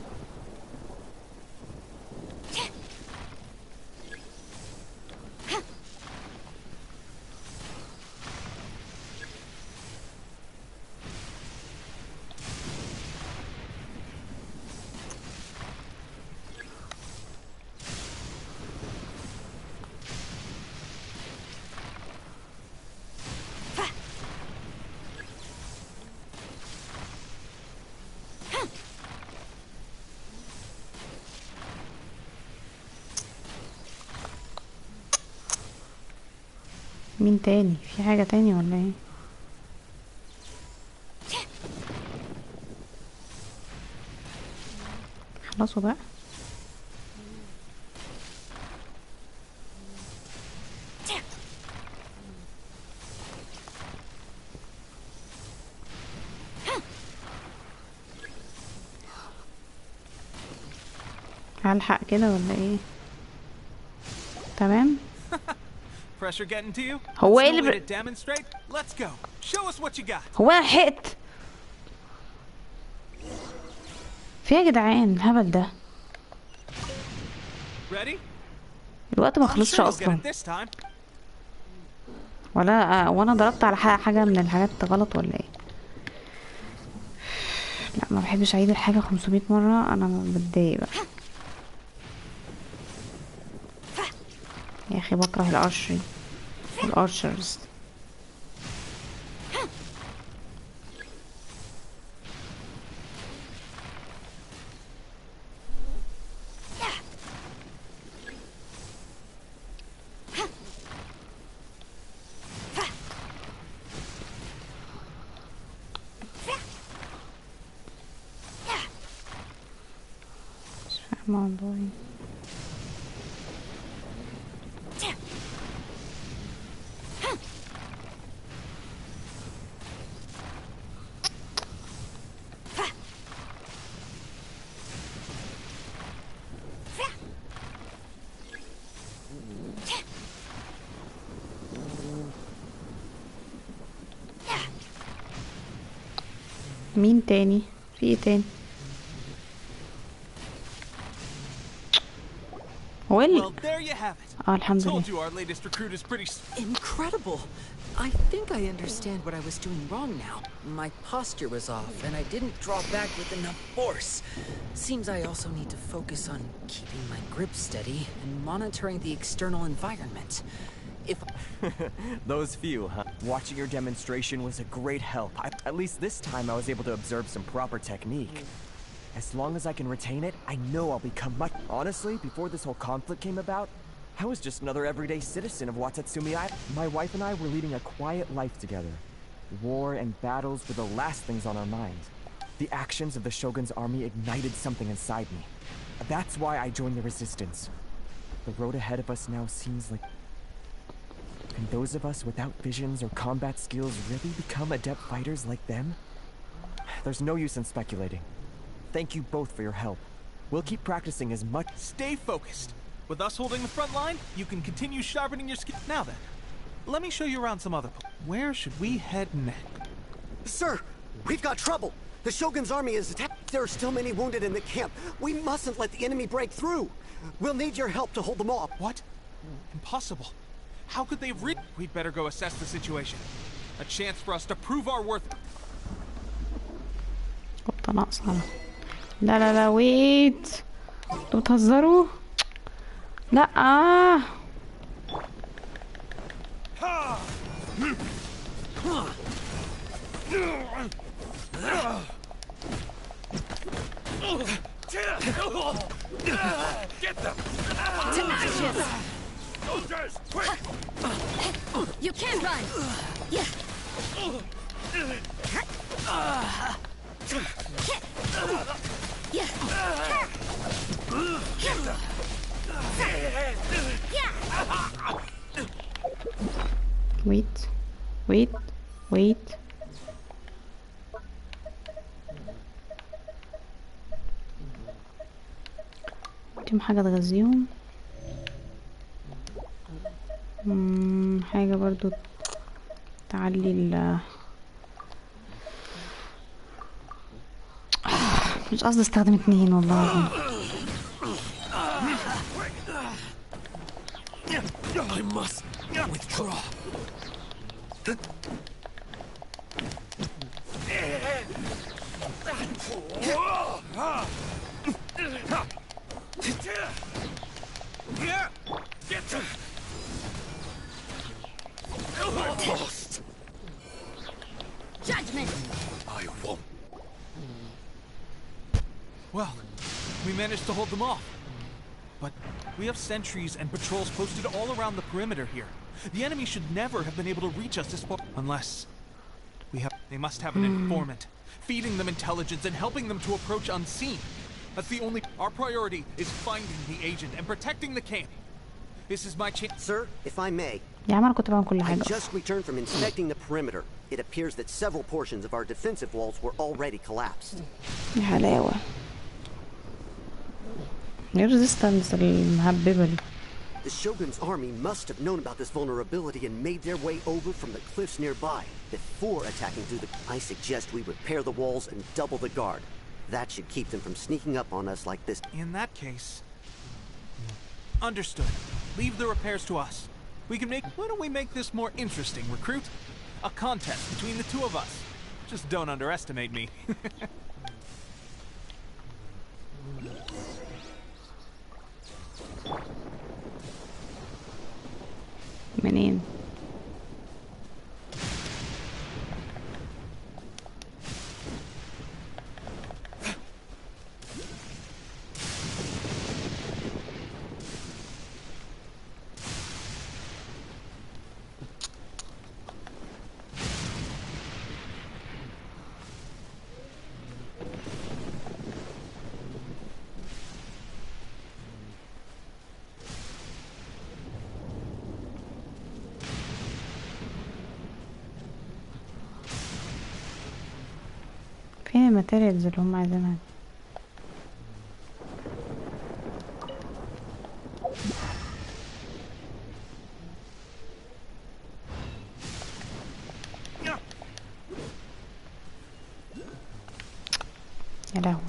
B: مين تاني؟ في حاجة تاني ولا ايه؟ خلصوا بقى. هلحق كده ولا ايه؟ تمام.
G: Pressure getting to you?
B: هو ايه
G: Let's
B: اللي
G: demonstrate. Let's go. Show us what you got.
B: هو انا لحقت؟ في يا جدعان الهبل ده.
G: Ready?
B: الوقت ما خلصش اصلا. ولا وانا ضربت على حاجه من الحاجات غلط ولا ايه؟ لا ما بحبش اعيد الحاجه 500 مره، انا بتضايق بقى. يا اخي بكره الارشرز. موضوعي مين تاني؟ في ايه تاني؟
G: Well, there you have it.
B: الحمد لله.
G: Told you our latest recruit is pretty
I: incredible. I think I understand what I was doing wrong now. My posture was off, and I didn't draw back with enough force. Seems I also need to focus on keeping my grip steady and monitoring the external environment. If
K: those few, huh? Watching your demonstration was a great help. At least this time I was able to observe some proper technique. As long as I can retain it, I know I'll become much... Honestly, before this whole conflict came about, I was just another everyday citizen of Watatsumi Island. My wife and I were leading a quiet life together. War and battles were the last things on our minds. The actions of the Shogun's army ignited something inside me. That's why I joined the resistance. The road ahead of us now seems like... Can those of us without visions or combat skills really become adept fighters like them? There's no use in speculating. Thank you both for your help. We'll keep practicing as much.
G: Stay focused. With us holding the front line, you can continue sharpening your skill. Now then, let me show you around some other places. Where should we head next?
L: Sir, we've got trouble. The Shogun's army is attacked. There are still many wounded in the camp. We mustn't let the enemy break through. We'll need your help to hold them off.
G: What? Impossible. How could they We'd better go assess the situation. A chance for us to prove our worth.
B: لا لا لا ويت، انتوا بتهزروا؟ لا
F: Get them!
M: To ashes!
F: Soldiers, quick!
M: You can run! Yeah!
B: wait wait wait. كم حاجة تغذيهم. حاجة برضو تعلي ال مش قصدي استخدم 2 والله العظيم.
F: I must withdraw. Lost.
M: Judgment.
F: I won't.
G: Well, we managed to hold them off. But we have sentries and patrols posted all around the perimeter here. The enemy should never have been able to reach us this far. Unless they must have an informant, feeding them intelligence and helping them to approach unseen. That's the only. Our priority is finding the agent and protecting the camp. This is my chance.
L: Sir, if I may.
B: يا عم أنا كنت بعمل كل حاجة.
L: I just returned from inspecting the perimeter. It appears that several portions of our defensive walls were already collapsed.
B: يا حلاوة. ايه الريزيستنس المهببة دي؟
L: The Shogun's army must have known about this vulnerability and made their way over from the cliffs nearby before attacking through the... I suggest we repair the walls and double the guard. That should keep them from sneaking up on us like this.
G: In that case... Understood. Leave the repairs to us. We can make... Why don't we make this more interesting, recruit? A contest between the two of us. Just don't underestimate me.
B: منين؟ فين الماتيريالز اللي هم عايزينها؟ يا لهوي.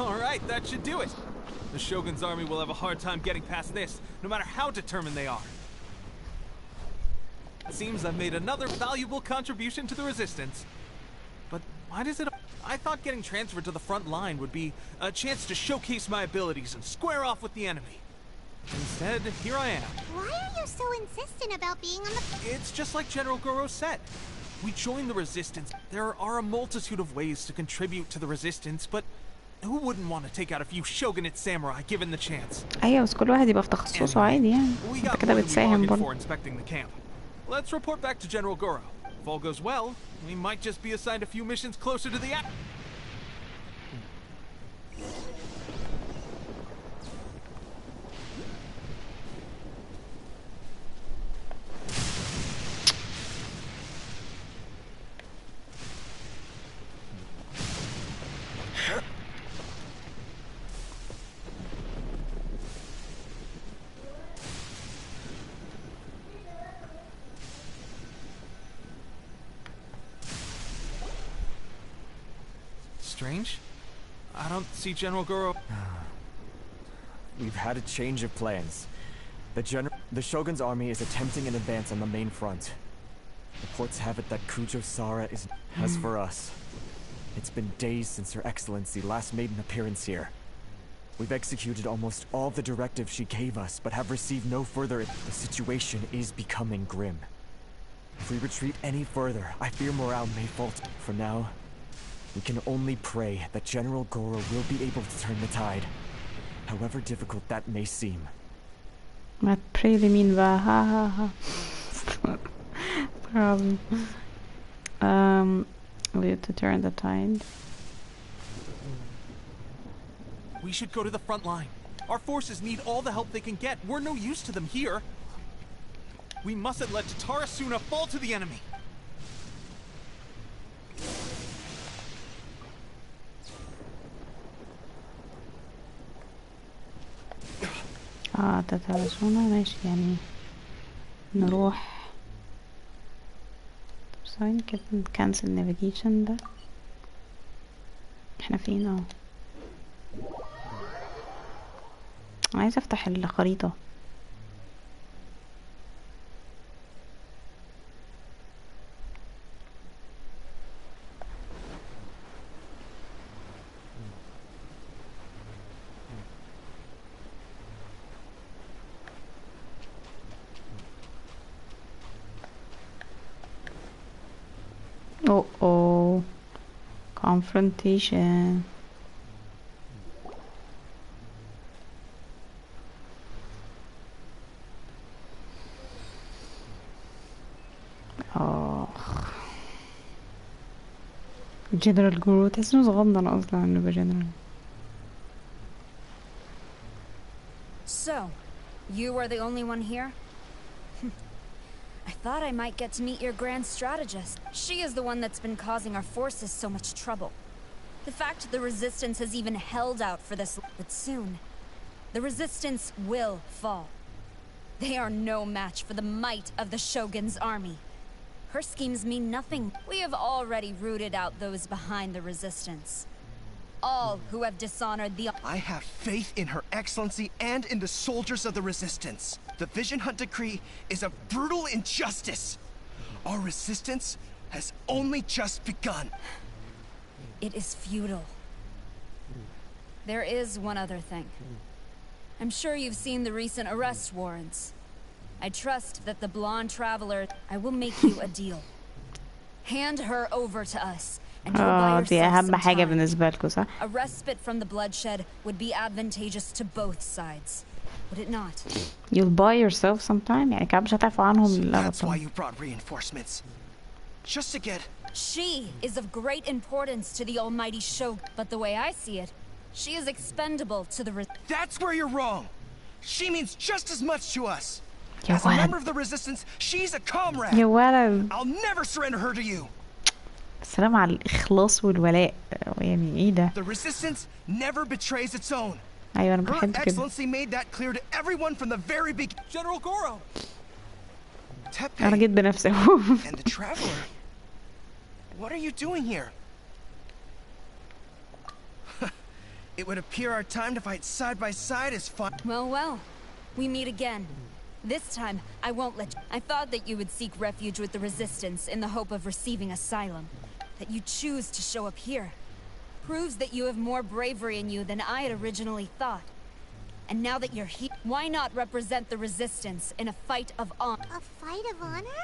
G: Alright, that should do it. The Shogun's army will have a hard time getting past this, no matter how determined they are. It seems I've made another valuable contribution to the resistance. But why does it... I thought getting transferred to the front line would be a chance to showcase my abilities and square off with the enemy. Instead, here I am.
E: Why are you so insistent about being on the...
G: It's just like General Goro said. We joined the resistance. There are a multitude of ways to contribute to the resistance, but who wouldn't want to take out a few shogunate samurai given the chance?
B: أيوة بس كل واحد يبقى في تخصصه عادي يعني. أنت كده بتساهم برضه.
G: Let's report back to General Goro. If all goes well, we might just be assigned a few missions closer to the... Strange. I don't see General Goro.
K: We've had a change of plans. The Shogun's army is attempting an advance on the main front. Reports have it that Kujo Sara is... As for us, it's been days since Her Excellency last made an appearance here. We've executed almost all the directives she gave us, but have received no further... The situation is becoming grim. If we retreat any further, I fear morale may falter. For now, we can only pray that General Goro will be able to turn the tide, however difficult that may seem.
B: ما تبري لمين بقى ها ها ها We have to turn the tide.
G: We should go to the front line. Our forces need all the help they can get. We're no use to them here. We mustn't let Tatarasuna fall to the enemy.
B: تترسونا ماشي يعني نروح. ثواني كده نكنسل نافيجيشن ده. احنا فين اهو؟ عايزة افتح الخريطة. Oh, confrontation. General Guru تحس انه صغنن اصلا انه بجنرال.
M: So, you are the only one here? I thought I might get to meet your grand strategist. She is the one that's been causing our forces so much trouble. The fact the Resistance has even held out for this, but soon, the Resistance will fall. They are no match for the might of the Shogun's army. Her schemes mean nothing. We have already rooted out those behind the Resistance. All who have dishonored the...
H: I have faith in Her Excellency and in the soldiers of the Resistance. The Vision Hunt Decree is a brutal injustice. Our resistance has only just begun.
M: It is futile. There is one other thing. I'm sure you've seen the recent arrest warrants. I trust that the blonde traveler... I will make you a deal. Hand her over to us, and you'll buy yourself some time. A respite from the bloodshed would be advantageous to both sides. Would it not?
B: You'll buy yourself some time. يعني كده مش هتعرفوا عنهم.
H: That's why you brought reinforcements. Just to get...
M: She is of great importance to the almighty Shogun, but the way I see it, she is expendable to the...
H: That's where you're wrong. She means just as much to us. As a member of the Resistance, she's a comrade. I'll never surrender her to you.
B: السلام على الإخلاص والولاء. يعني إيه ده؟
H: The Resistance never betrays its own.
B: أيوة أنا بحب
H: Her
B: كده.
H: Excellency made that clear to everyone from the very beginning.
G: General Goro.
B: أنا جيت بنفسي.
H: And the Traveler. What are you doing here? It would appear our time to fight side by side is fun.
M: Well, we meet again. This time, I won't let you. I thought that you would seek refuge with the Resistance in the hope of receiving asylum. That you choose to show up here proves that you have more bravery in you than I had originally thought. And now that you're here, why not represent the Resistance in a fight of honor?
E: A fight of honor?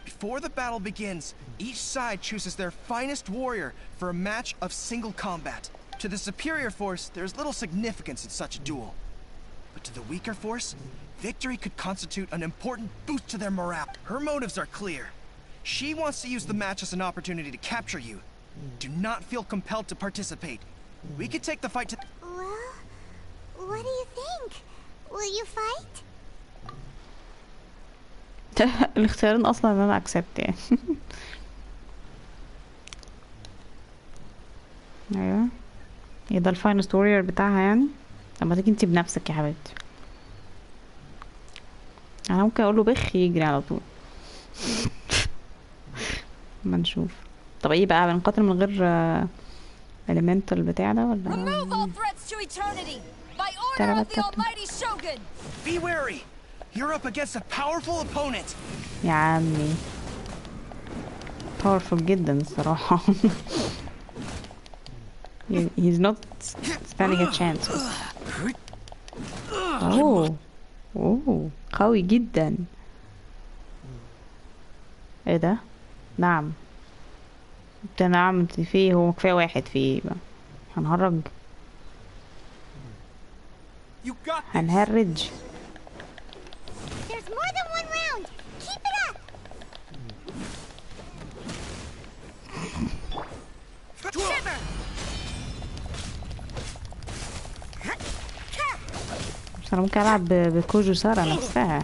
H: Before the battle begins, each side chooses their finest warrior for a match of single combat. To the superior force, there's little significance in such a duel. But to the weaker force, victory could constitute an important boost to their morale. Her motives are clear. She wants to use the match as an opportunity to capture you. Do not feel compelled to participate. We could take the fight to...
E: Well, what do you think? Will you fight?
B: الاختيارين اصلا ان انا accept يعني. ايوه ايه ده الفاينست وورير بتاعها يعني. طب ما تيجي انتي بنفسك يا حبيبتي. انا ممكن اقول له بخ يجري على طول. ما نشوف. طب ايه بقى بنقاتل من غير elemental بتاع ده ولا؟
M: Remove all threats to eternity by order of the almighty Shogun.
H: Be wary. You're up against a powerful opponent.
B: يا عمي powerful جدا الصراحة. He's not standing a chance. اوه قوي جدا. ايه ده؟ نعم انت نعم انت فيه هو كفاية واحد فيه بقى. هنهرج هنهرج.
E: There's more than one round. Keep it up.
B: بس انا ممكن العب بكوجو سارا نفسها.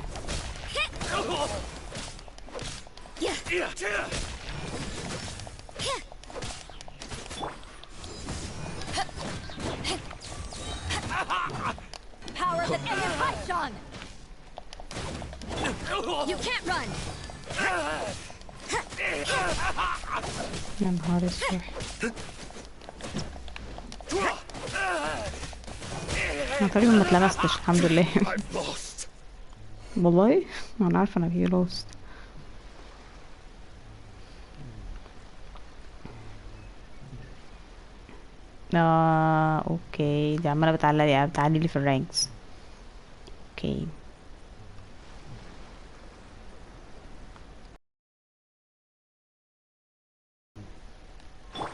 M: Power that ends right on. You can't run.
B: يا نهار اسود. انا تقريبا ما اتلمستش الحمد لله. والله انا عارفه انا في لوست. اوكي دي عماله بتعلي لي في الرانكس. اوكي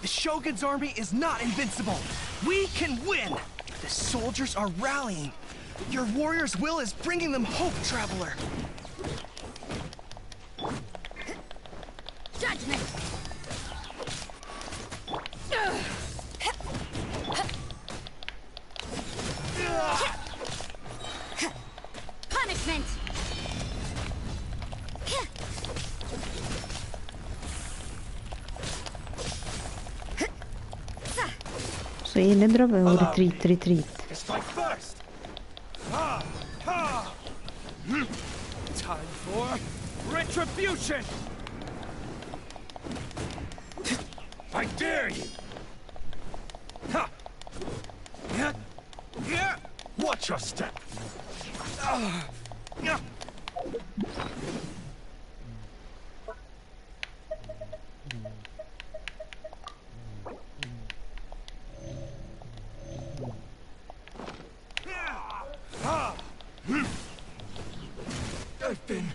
H: The Shogun's army is not invincible. We can win. The soldiers are rallying. Your warrior's will is bringing them hope, traveler.
M: Judgment. Punishment.
B: بس ايه نضرب ريتريت.
F: Time for retribution. I dare you. Watch your step. I've been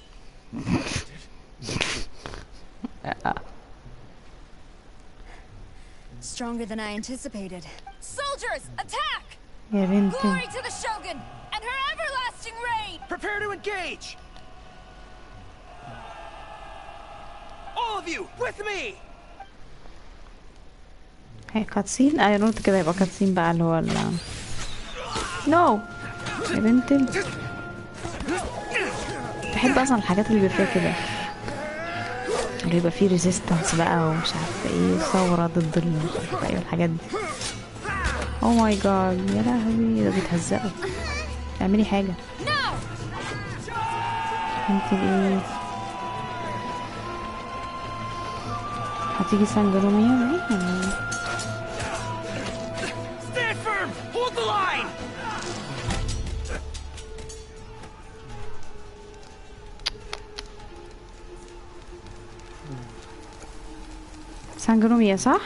M: Stronger than I anticipated. Soldiers, attack!
B: يا بنتي.
M: Glory to the Shogun and her everlasting reign!
H: Prepare to engage. All of you, with me.
B: هي كاتسين. انا قلت كده يبقى كاتسين بقى اللي هو نو يا بنتي. بحب اصلا الحاجات اللي بيبقى فيها كده، اللي يبقى فيه ريزيستنس بقى ومش عارفه ايه، ثوره ضد مش عارفه ايه الحاجات دي. او ماي جاد يا لهوي، ده بيتهزقوا. اعملي حاجه انت ايه. هتيجي سانجروميا دي ولا ايه؟
F: stand firm. Hold the line.
B: سانجروميا صح؟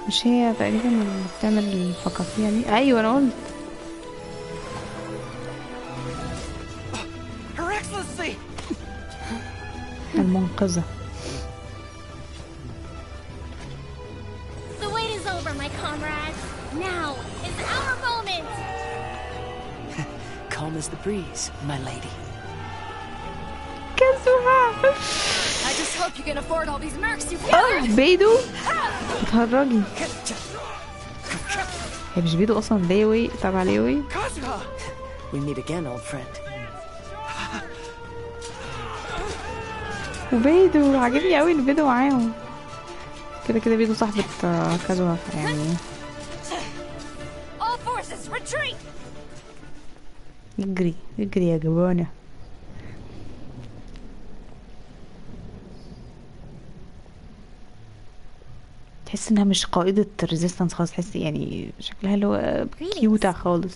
B: مش هي تقريبا اللي بتعمل الفقاقيع دي؟ ايوه انا قلت.
H: Her Excellency.
B: المنقذة.
E: The wait is over, my comrades. Now is our moment.
I: Calm as the breeze, my lady.
M: I just hope you can afford all these mercs you gathered.
B: بيدو اتهرجي. هي مش بيدو اصلا ليوي تبع ليوي.
I: We meet again, old friend.
B: وبيدو عاجبني قوي ان بيدو معاهم. كده كده بيدو صاحبة كازوها يعني.
M: All forces retreat.
B: اجري اجري يا جبانة. تحس انها مش قائدة ريزيستنس خالص، تحس يعني شكلها اللي هو كيوتة خالص.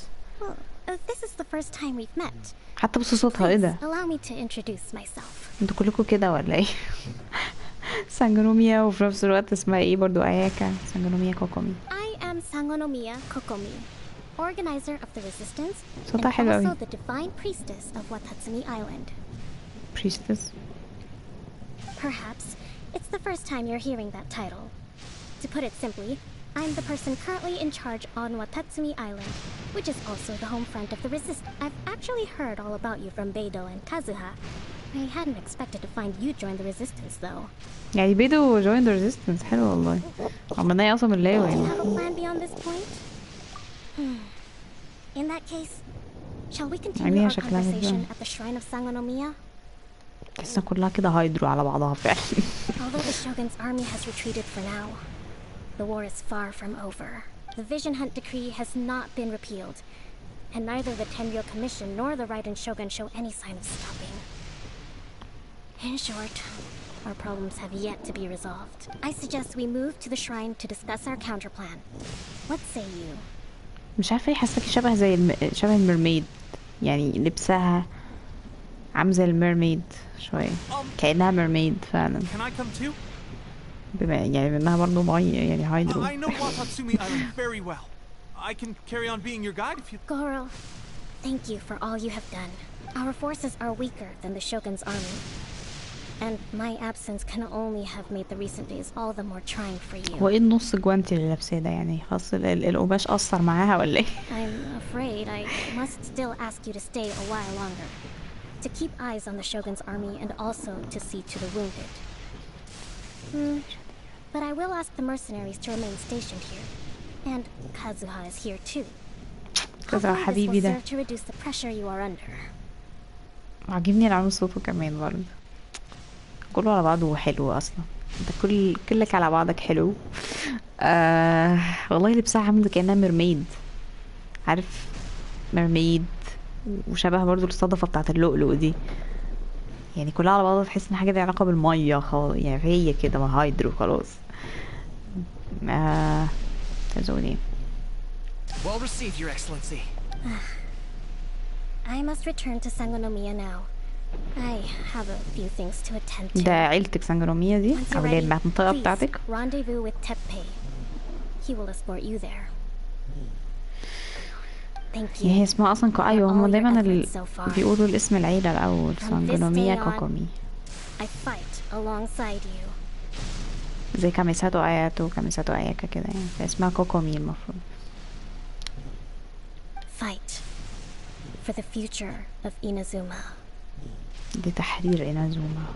E: This is the first time we've met.
B: حتى بص صوتها ايه ده.
E: Allow me to introduce myself.
B: انتوا كلكم كده ولا ايه؟ سانجونوميا وفي نفس الوقت اسمها ايه برضو اياكا. سانجونوميا كوكومي.
E: I am Sangonomiya Kokomi, organizer of the resistance
B: صوتها
E: and
B: حلو
E: also
B: قوي.
E: the divine priestess of Watatsumi Island.
B: Priestess.
E: Perhaps it's the first time you're hearing that title. To put it simply, I'm the person currently in charge on Watatsumi Island, which is also the home front of the resistance. I've actually heard all about you from Beidou and Kazuha. I hadn't expected to find you join the resistance though.
B: يعني بيدو join the resistance. حلو والله. عملنا ايه اصلا من لاوي.
E: Do you have a plan beyond this point? In that case, shall we continue our conversation at the shrine of Sangonomiya?
B: تحسها كلها كده هايدرو على بعضها فعلا.
E: Although the Shogun's army has retreated for now, the war is far from over. The Vision Hunt Decree has not been repealed, and neither the Tenryou Commission nor the Raiden Shogun show any sign of stopping. In short, our problems have yet to be resolved. I suggest we move to the shrine to discuss our counterplan. What say you?
B: مش عارفه ليه حاساكي شبه زي شبه الميرميد، يعني لبسها عامل زي الميرميد شويه، كأنها ميرميد فعلا.
G: Can I come too?
B: يعني بانها برضه ميه يعني هايدرو.
G: I know Watatsumi Island very well. I can carry on being your guide if you...
E: Goro, thank you for all you have done. Our forces are weaker than the Shogun's army, and my absence can only have made the recent days all the more trying for you.
B: هو ايه النص جوانتي اللي لابساه ده يعني؟ خلاص القماش أثر معاها ولا ايه؟
E: I'm afraid I must still ask you to stay a while longer, to keep eyes on the Shogun's army and also to see to the wounded. But I will ask the mercenaries to remain stationed here. And Kazuha is here too.
B: Kazuha حبيبي ده.
E: Hopefully this will serve to reduce the pressure you are under.
B: عاجبني العمل صوته كمان برضه. كله على بعضه حلو اصلا. انت كلك على بعضك حلو. والله لبسها عامل كأنها ميرميد. عارف ميرميد وشبه برضه الصدفة بتاعت اللؤلؤ دي. يعني كلها على بعضها تحس ان حاجة ليها علاقة بالمية خالص، يعني هي كده ما هايدرو خلاص. تزودي.
H: Well received, Your Excellency.
E: I must return to Sangonomiya now. I have a few things to attend to.
B: ده عيلتك سانجونوميا دي او اللي المنطقة بتاعتك؟
E: Rendezvous with Teppei. He will escort you there. Thank you.
B: هي اسمها اصلا ايوه هما دايما بيقولوا الاسم العيلة الاول سانجونوميا كوكومي.
E: I fight alongside you.
B: زي كاميساتو اياتو كاميساتو اياكا كده يعني، فاسمها كوكومي المفروض.
E: Fight for the future of Inazuma.
B: دي تحرير إينازوما.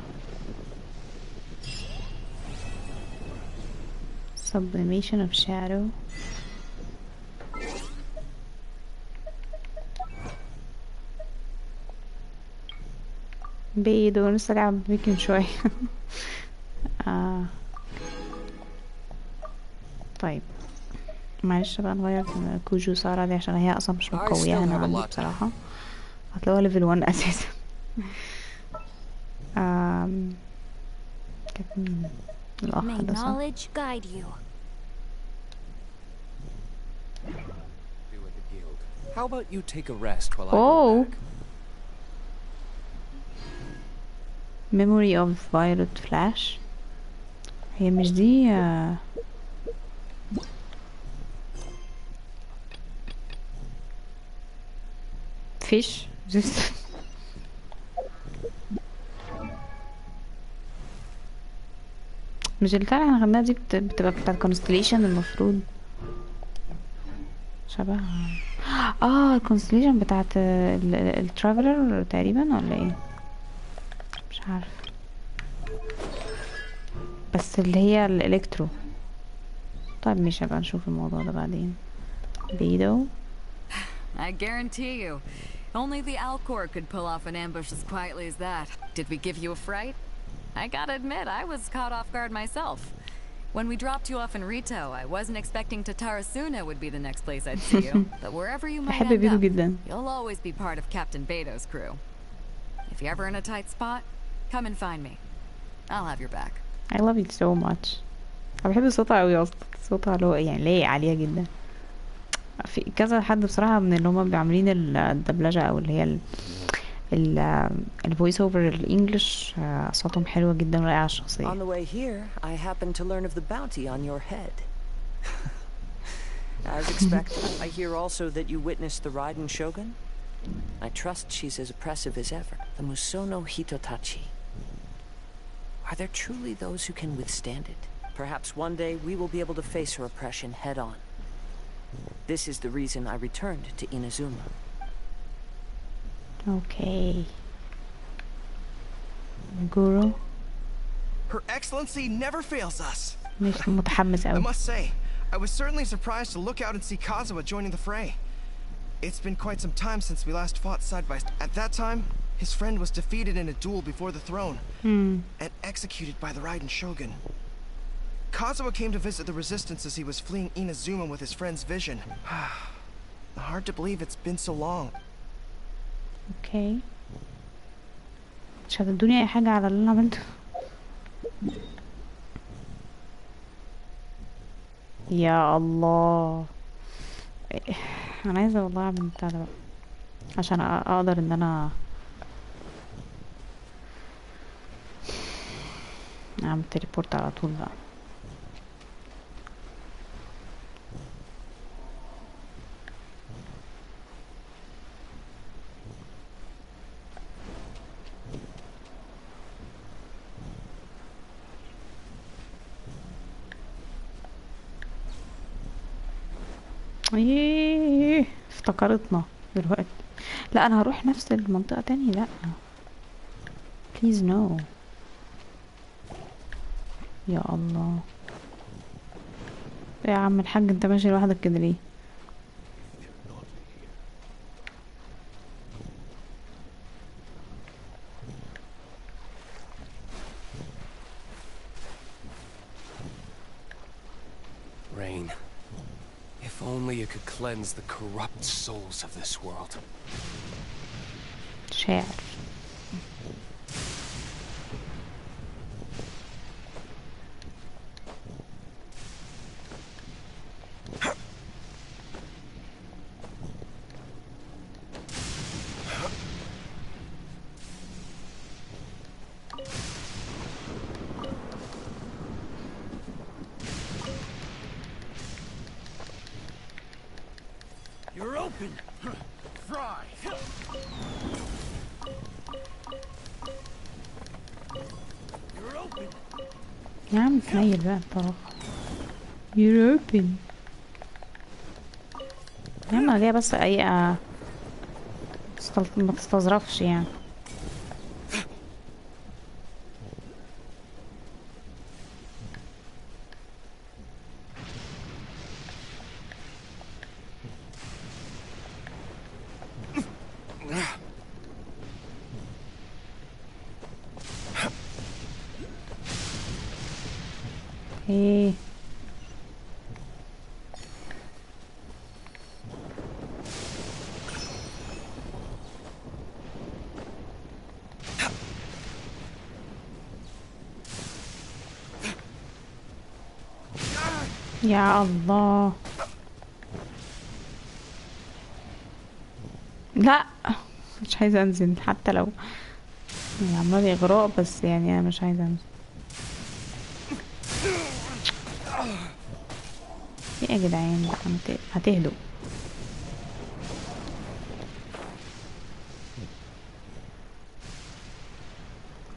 B: Sublimation of shadow. بيدو لسه لعب بيكن شوية. طيب معلش بقى نغير كوجو سارة دي عشان هي اصلا مش مقوية انا عندي بصراحة. هتلاقوها ليفل 1 اساسا. كانت مين الاخ ده صح؟
F: How about you take a rest while I
B: go
F: back?
B: Memory of Violet Flash. هي مش دي فيش مش البتاع اللي احنا خدناها دي بتبقى بتاعت كونستليشن المفروض شبه الكونستليشن بتاعت الترافلر تقريبا ولا ايه مش عارف بس اللي هي الالكترو. طيب مش هبقى نشوف الموضوع ده بعدين. بيدو
N: I guarantee you, only the Alcor could pull off an ambush as quietly as that. Did we give you a fright? I gotta admit, I was caught off guard myself. When we dropped you off in Rito, I wasn't expecting Tatarasuna would be the next place I'd see you. But wherever you might end up, you'll always be part of Captain Beto's crew. If you're ever in a tight spot, come and find me. I'll have your back.
B: I love you so much. أنا بحب صوتها أوي أصلا. صوتها له يعني لايق عليها جدا. في كذا حد بصراحة من اللي هما عاملين الدبلجة أو اللي هي الفويس اوفر الانجليش اصواتهم حلوة جدا ولايقة على الشخصية.
O: On the way here, I happened to learn of the bounty on your head. As expected, I hear also that you witnessed the Raiden Shogun. I trust she's as oppressive as ever. The Musono Hitotachi. Are there truly those who can withstand it? Perhaps one day we will be able to face her oppression head on. This is the reason I returned to Inazuma.
B: Okay. Guru.
H: Her Excellency never fails us.
B: مش متحمس أوي.
H: I must say, I was certainly surprised to look out and see Kazuha joining the fray. It's been quite some time since we last fought side by side. At that time, his friend was defeated in a duel before the throne and executed by the Raiden Shogun. Kazuha came to visit the resistance as he was fleeing Inazuma with his friend's vision. Hard to believe it's been so long.
B: Okay. مش هتدوني اي حاجة على اللي انا عملته. يا الله، انا عايزة والله اعمل بتاع ده بقى عشان اقدر ان انا اعمل تليبورت على طول بقى. ايه افتكرتنا دلوقتي. لا انا هروح نفس المنطقة تاني. لا please no. يا الله، يا عم الحاج انت ماشي لوحدك كده ليه؟
F: Rain, if only you could cleanse the corrupt souls of this world.
B: شاعر.
F: You're open. Fry. You're open.
B: يا عم تنيل بقى الطرق. You're open. يا عم انا جايه بس اي ما تستظرفش يعني. ايه يا الله، لا مش عايزه انزل حتى لو يعني عمال اغراء، بس يعني انا مش عايزه انزل. ايه يا جدعان بقى، هتهدوا.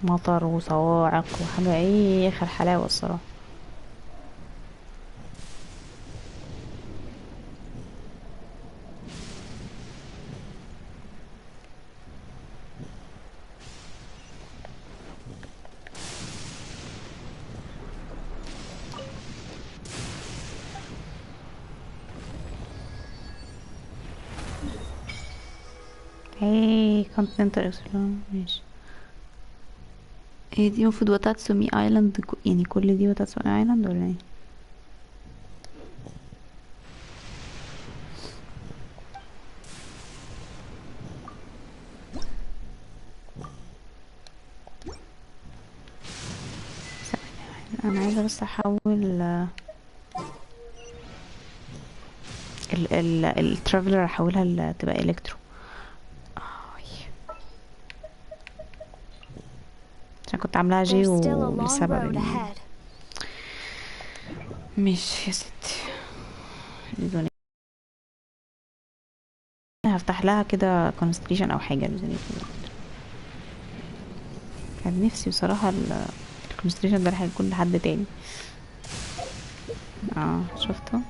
B: مطر وصواعق وحاجه ايه اخر حلاوه الصراحه. ايه كونتيننتال اكسبلور ماشي. ايه دي المفروض واتاتسومي ايلاند، يعني كل دي واتاتسومي ايلاند ولا ايه؟ انا عايزه بس احول الترافلر احولها تبقى الكترو عشان كنت عاملاها جي ولسبب مش يا ستي. هفتح لها كده كونستريشن او حاجه ميزانية. كان نفسي بصراحه الكونستريشن ده هيكون لحد تاني. شفته.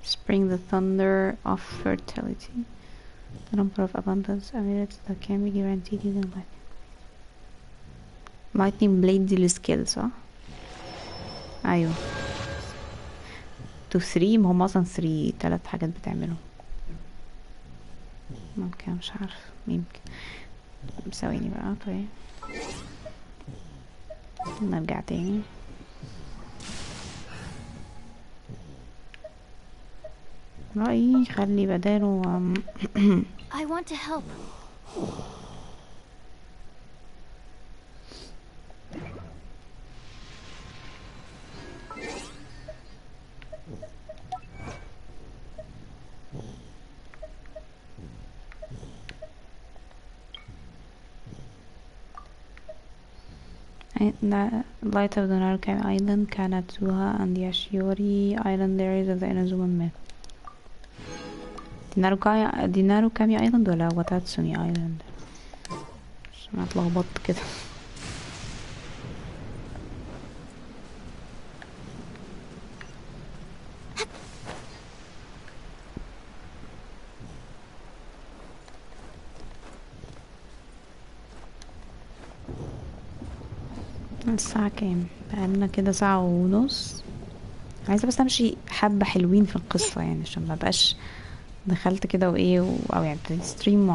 B: Spring the thunder of fertility. The number of abundance amulets that can be guaranteed using lightning blade دي السكيل صح؟ ايوه تو 3 ما هم اصلا 3 3 حاجات بتعملهم ممكن مش عارف يمكن ثواني بقى طيب نرجع تاني رأيي خلي بداله
M: I want to help.
B: The light of the Narukami Island, Kanatsuha, and the Ashiori Island areas of the إينازوما myth. دي ناروكامي ايلاند ولا واتاتسومي ايلاند؟ عشان اتلخبطت كده. الساعة كام؟ بقالنا كده ساعة ونص. عايزة بس امشي حبة حلوين في القصة يعني عشان ما بقاش دخلت كده وايه او يعني ابتديت ستريم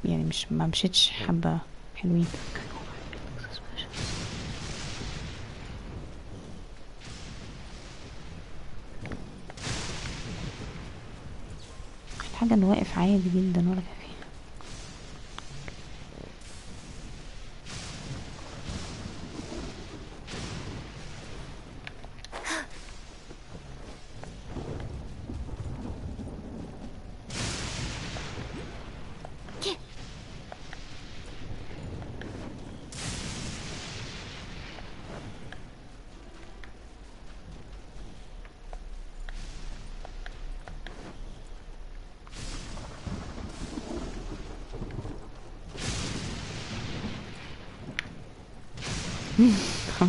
B: يعني مش ما مشيتش حبة حلوين. حاجة انه واقف عادي جدا ولا كافي.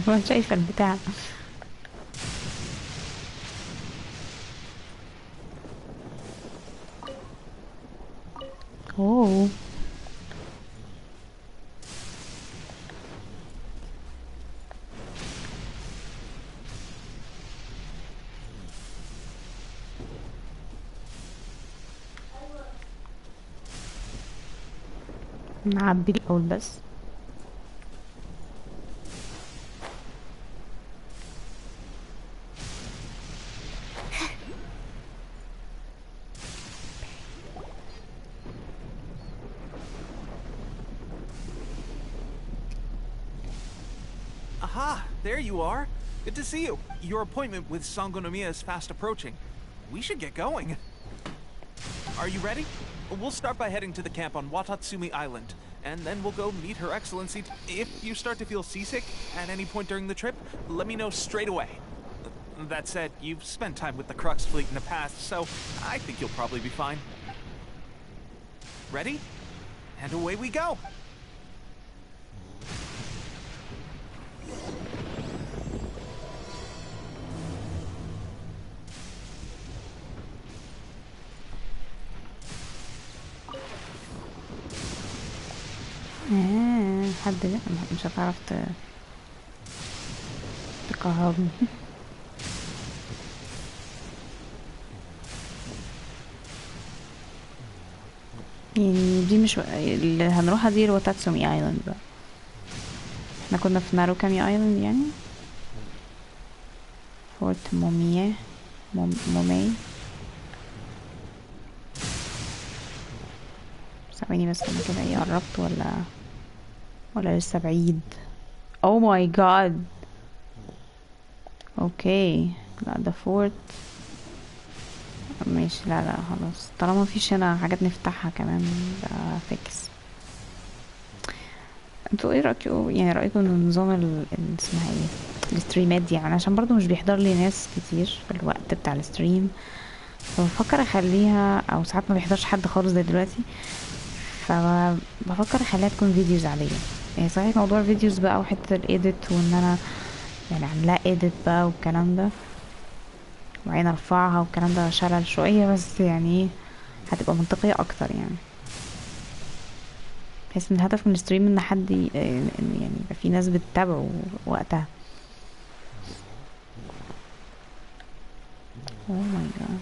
B: ما شايفة البتاع. اوه نعبي الاول بس.
G: Aha! There you are! Good to see you. Your appointment with Sangonomiya is fast approaching. We should get going. Are you ready? We'll start by heading to the camp on Watatsumi Island, and then we'll go meet Her Excellency. If you start to feel seasick at any point during the trip, let me know straight away. That said, you've spent time with the Crux fleet in the past, so I think you'll probably be fine. Ready? And away we go!
B: حد مش هتعرف تقهرني. يعني دي مش اللي هنروحها دي الواتاتسومي ايلاند بقى. احنا كنا في ناروكامي ايلاند يعني فورت مومي. ثواني بس انا كده ايه قربت ولا لسه بعيد؟ او ماي جاد. اوكي لا ده فورت ماشي. لا خلاص طالما مفيش هنا حاجات نفتحها كمان ده فيكس. انتوا ايه رأيكم يعني رأيكم نظام اسمها ايه الستريمات دي يعني عشان برضو مش بيحضر لي ناس كتير في الوقت بتاع الستريم فبفكر اخليها او ساعات ما بيحضرش حد خالص زي دلوقتي فبفكر اخليها تكون فيديوز عادية يعني صحيح موضوع الفيديوز بقى وحتة الايديت وان انا يعني عاملاه ايديت بقى والكلام ده وبعدين ارفعها والكلام ده شلل شوية بس يعني هتبقى منطقية اكتر يعني بحيث ان الهدف من الستريم ان حد يعني يبقى في ناس بتتابعه وقتها. اوه ماي جاد.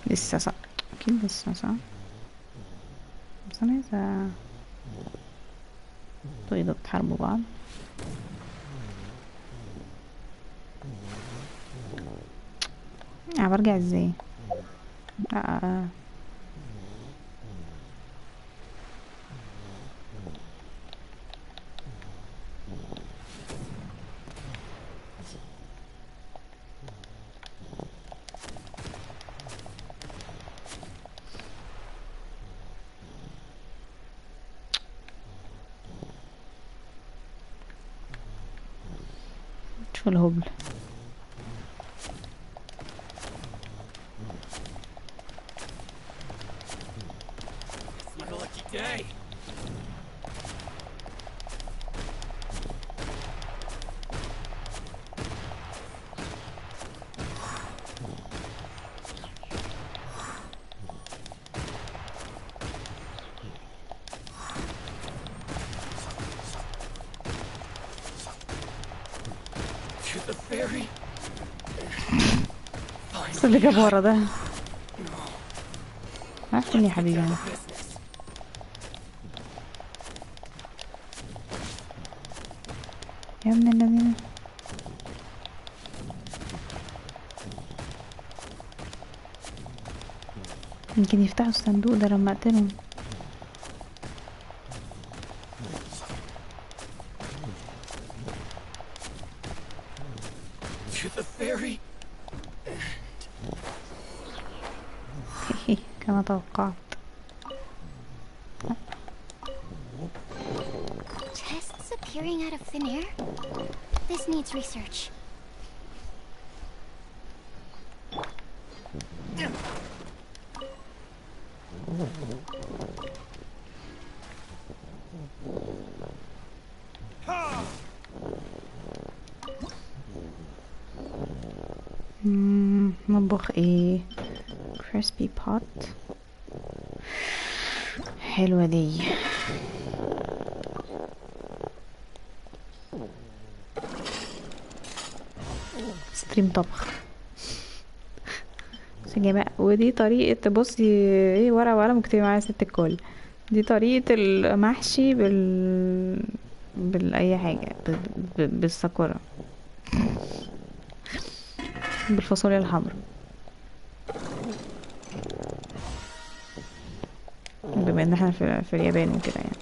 B: لسه صح، اكيد لسه صح، بس انا عايزة طيب بتحاربوا بعض. برجع ازاي؟ شوف الهبل. بس اللي جاب ورا ده عارفين يا حبيبي أنا. يا ابن الذين يمكن يفتحوا الصندوق ده لما اقتلهم. كما توقعت.
E: Tests appearing out of thin air? This needs research.
B: نطبخ ايه؟ crispy pot. حلوة دي. ستريم طبخ. بس يا جماعة ودي طريقة، بصي ايه ورقة وقلم اكتبي معايا ست الكل. دي طريقة المحشي اي حاجة بالسكرة، بالفاصوليا الحمراء، بما ان احنا في اليابان وكده يعني.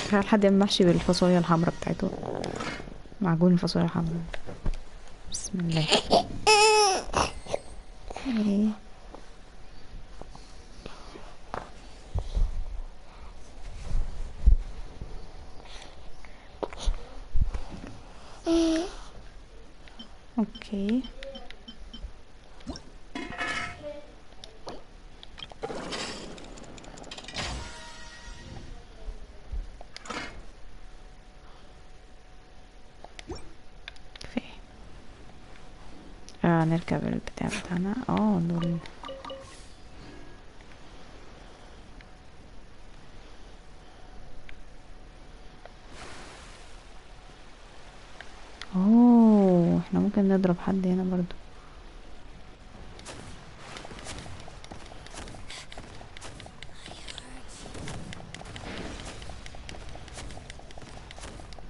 B: تخيل حد يعمل محشي بالفاصوليا الحمراء بتاعته، معجون الفاصوليا الحمراء. بسم الله. ايه اوكي. نركب البتاع بتاعنا. دول احنا ممكن نضرب حد هنا برضو.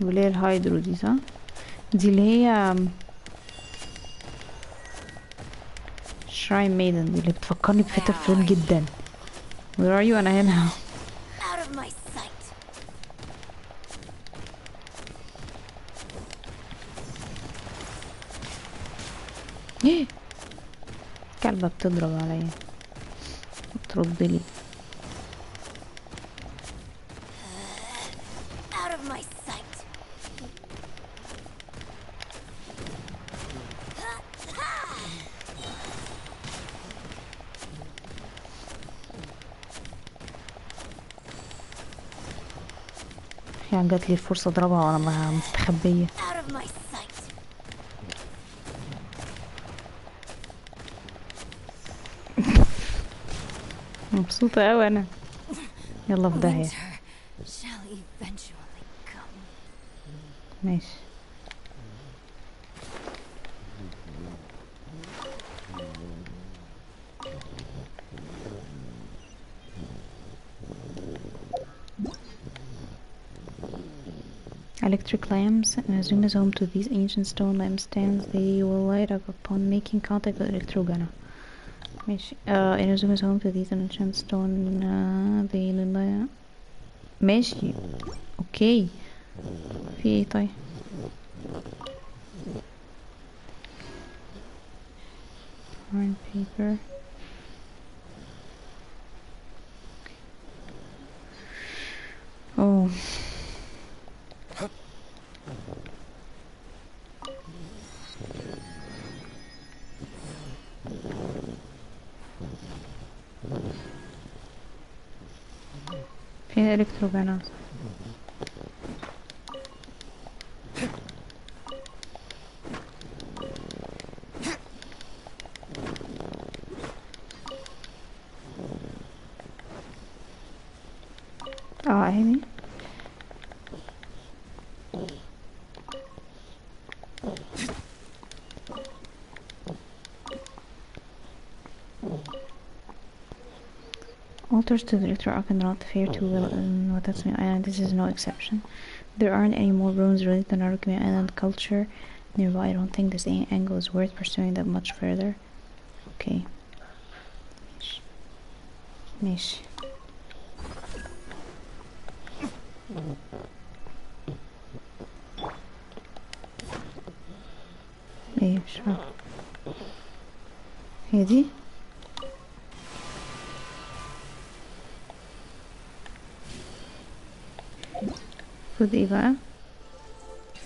B: وليه الهايدرو دي صح؟ دي اللي هي شراين ميدن، دي اللي بتفكرني بفيتر فريم جدا. Where are you؟ انا هنا. كلبة بتضرب عليا، بتردلي. يعني جات لي الفرصة اضربها وانا مستخبية. مبسوطة اوي انا. يلا في داهية. ماشي electric lamps. Inazuma is home to these ancient stone lampstands. They will light up upon making contact with electrogana. ماشي. Inazuma is home to these ancient stone they will light. ماشي اوكي. في ايه طيب؟ Horn paper. Oh. فين الكتروجانا؟ اهي. Altars to the electro are not fair to Watatsumi Island. This is no exception. There aren't any more ruins related to Narukami Island culture nearby. I don't think this angle is worth pursuing that much further. Okay. ماشي. ايه مش عارفة. هي دي؟ خد ايه بقى؟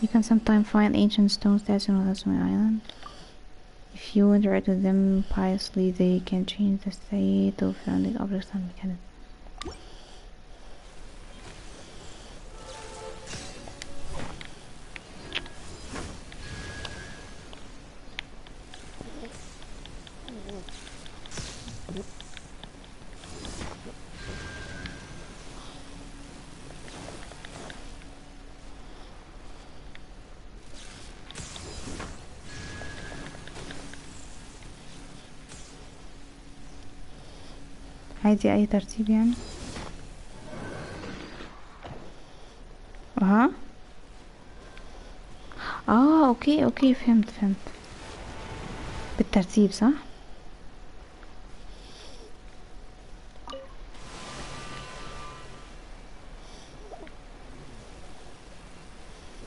B: You can sometimes find ancient stone statues on Watatsumi Island. If you interact with them piously, they can change the state of surrounding objects and mechanisms. عادي اي ترتيب يعني. اها. اوكي فهمت بالترتيب صح.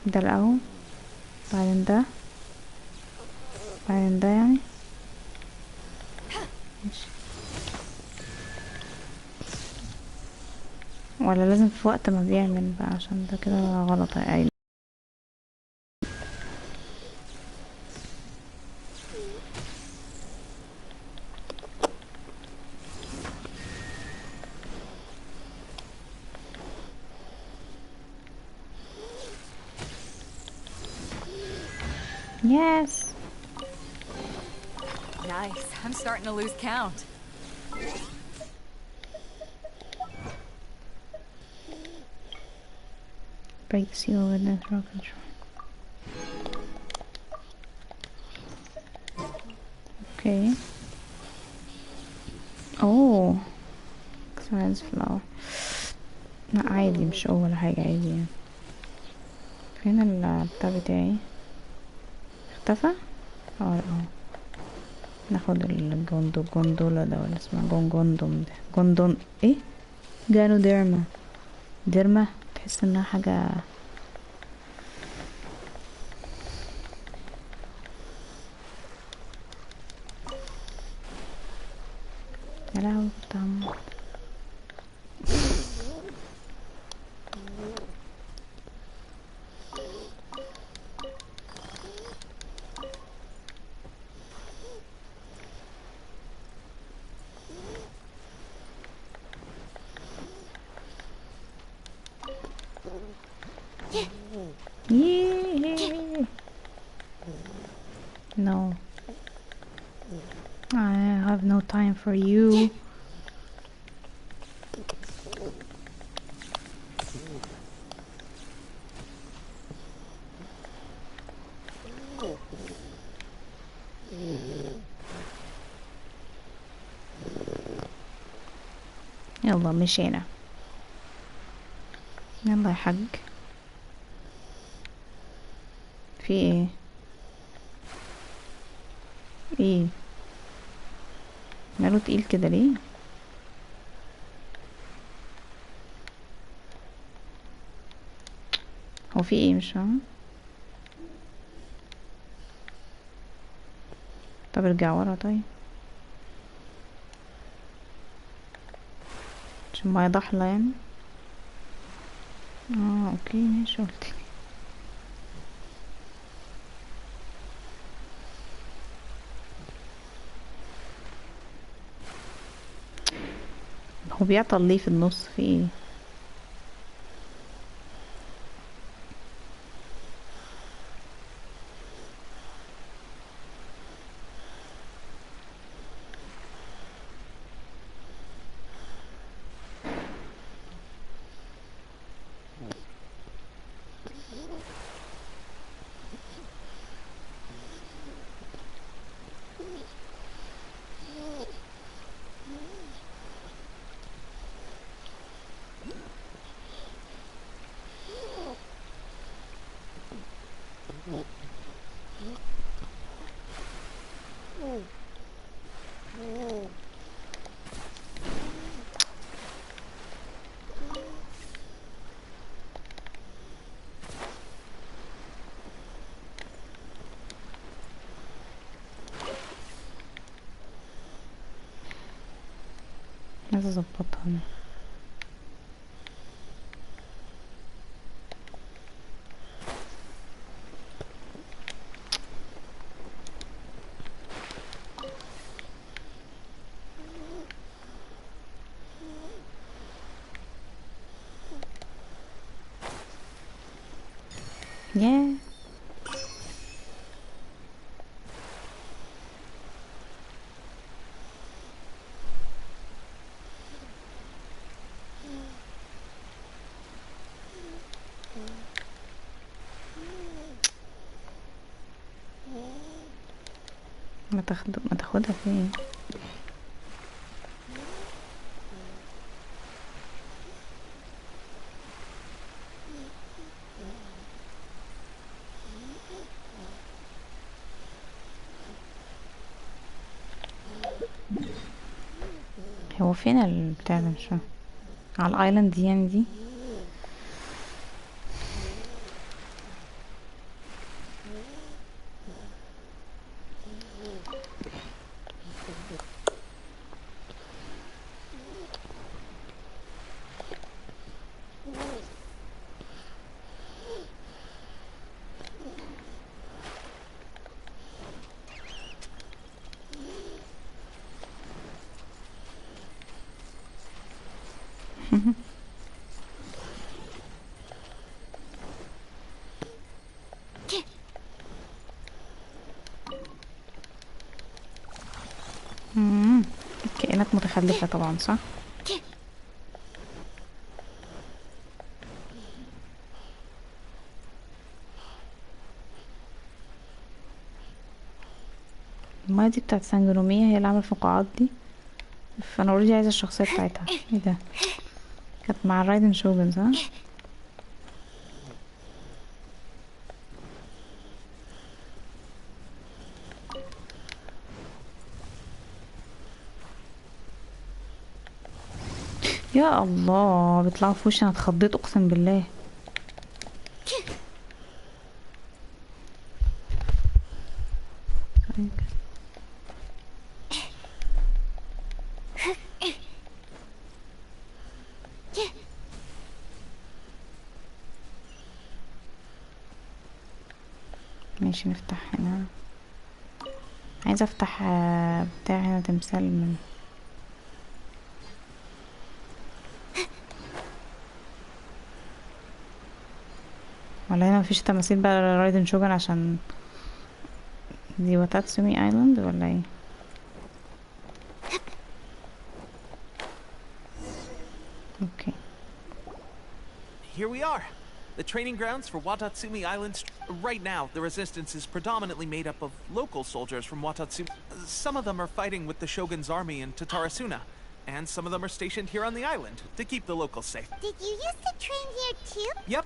B: ده الاول بعدين ده بعدين ده يعني. ماشي. ولا لازم في وقت ما بيعمل بقى عشان ده كده غلط يعني. Yes.
N: Nice. I'm starting to lose count.
B: Break the seal with natural control. Okay. Oh. Science flower. لا عادي مش اول حاجة عادي يعني. فين البتاع بتاعي؟ اختفى؟ ناخد الجوندولا ده ولا اسمها جونجوندوم ده جوندون ايه؟ جانوديرما ديرما. تحس انها حاجة يا لهوي كنت هموت. Yeah. No. I have no time for you. يلا مشينا. يلا يا حق. في ايه؟ ايه ماله تقيل كده ليه؟ هو في ايه مش فاهمه؟ طب ارجع ورا طيب عشان المية ضحلة يعني. اوكي ماشي قلت هو بيعطل ليه في النص في ايه؟ عايزة اظبطها انا. ياه ما تاخدها فين؟ هو فين البتاع ده مش فاهم. على الايلاند دي يعني دي كائنات متخلفة طبعا صح. المايه دي بتاعت سانجونومية هي اللي عملت الفقاعات دي. فانا اوريدي عايزة الشخصية بتاعتها. ايه ده؟ كانت مع الرايدن شوجن صح؟ يا الله بيطلعوا في وشي انا اتخضيت اقسم بالله. ماشي نفتح هنا. عايزة افتح بتاع هنا تمثال من ولا هنا مفيش تماثيل بقى رايدن شوجن عشان دي واتاتسومي ايلاند ولا ايه؟ اوكي.
G: Here we are. The training grounds for Watatsumi Island. Right now, the resistance is predominantly made up of local soldiers from Watatsumi. Some of them are fighting with the Shogun's army in Tatarasuna, and some of them are stationed here on the island to keep the locals safe.
E: Did you used to train here too?
G: Yep.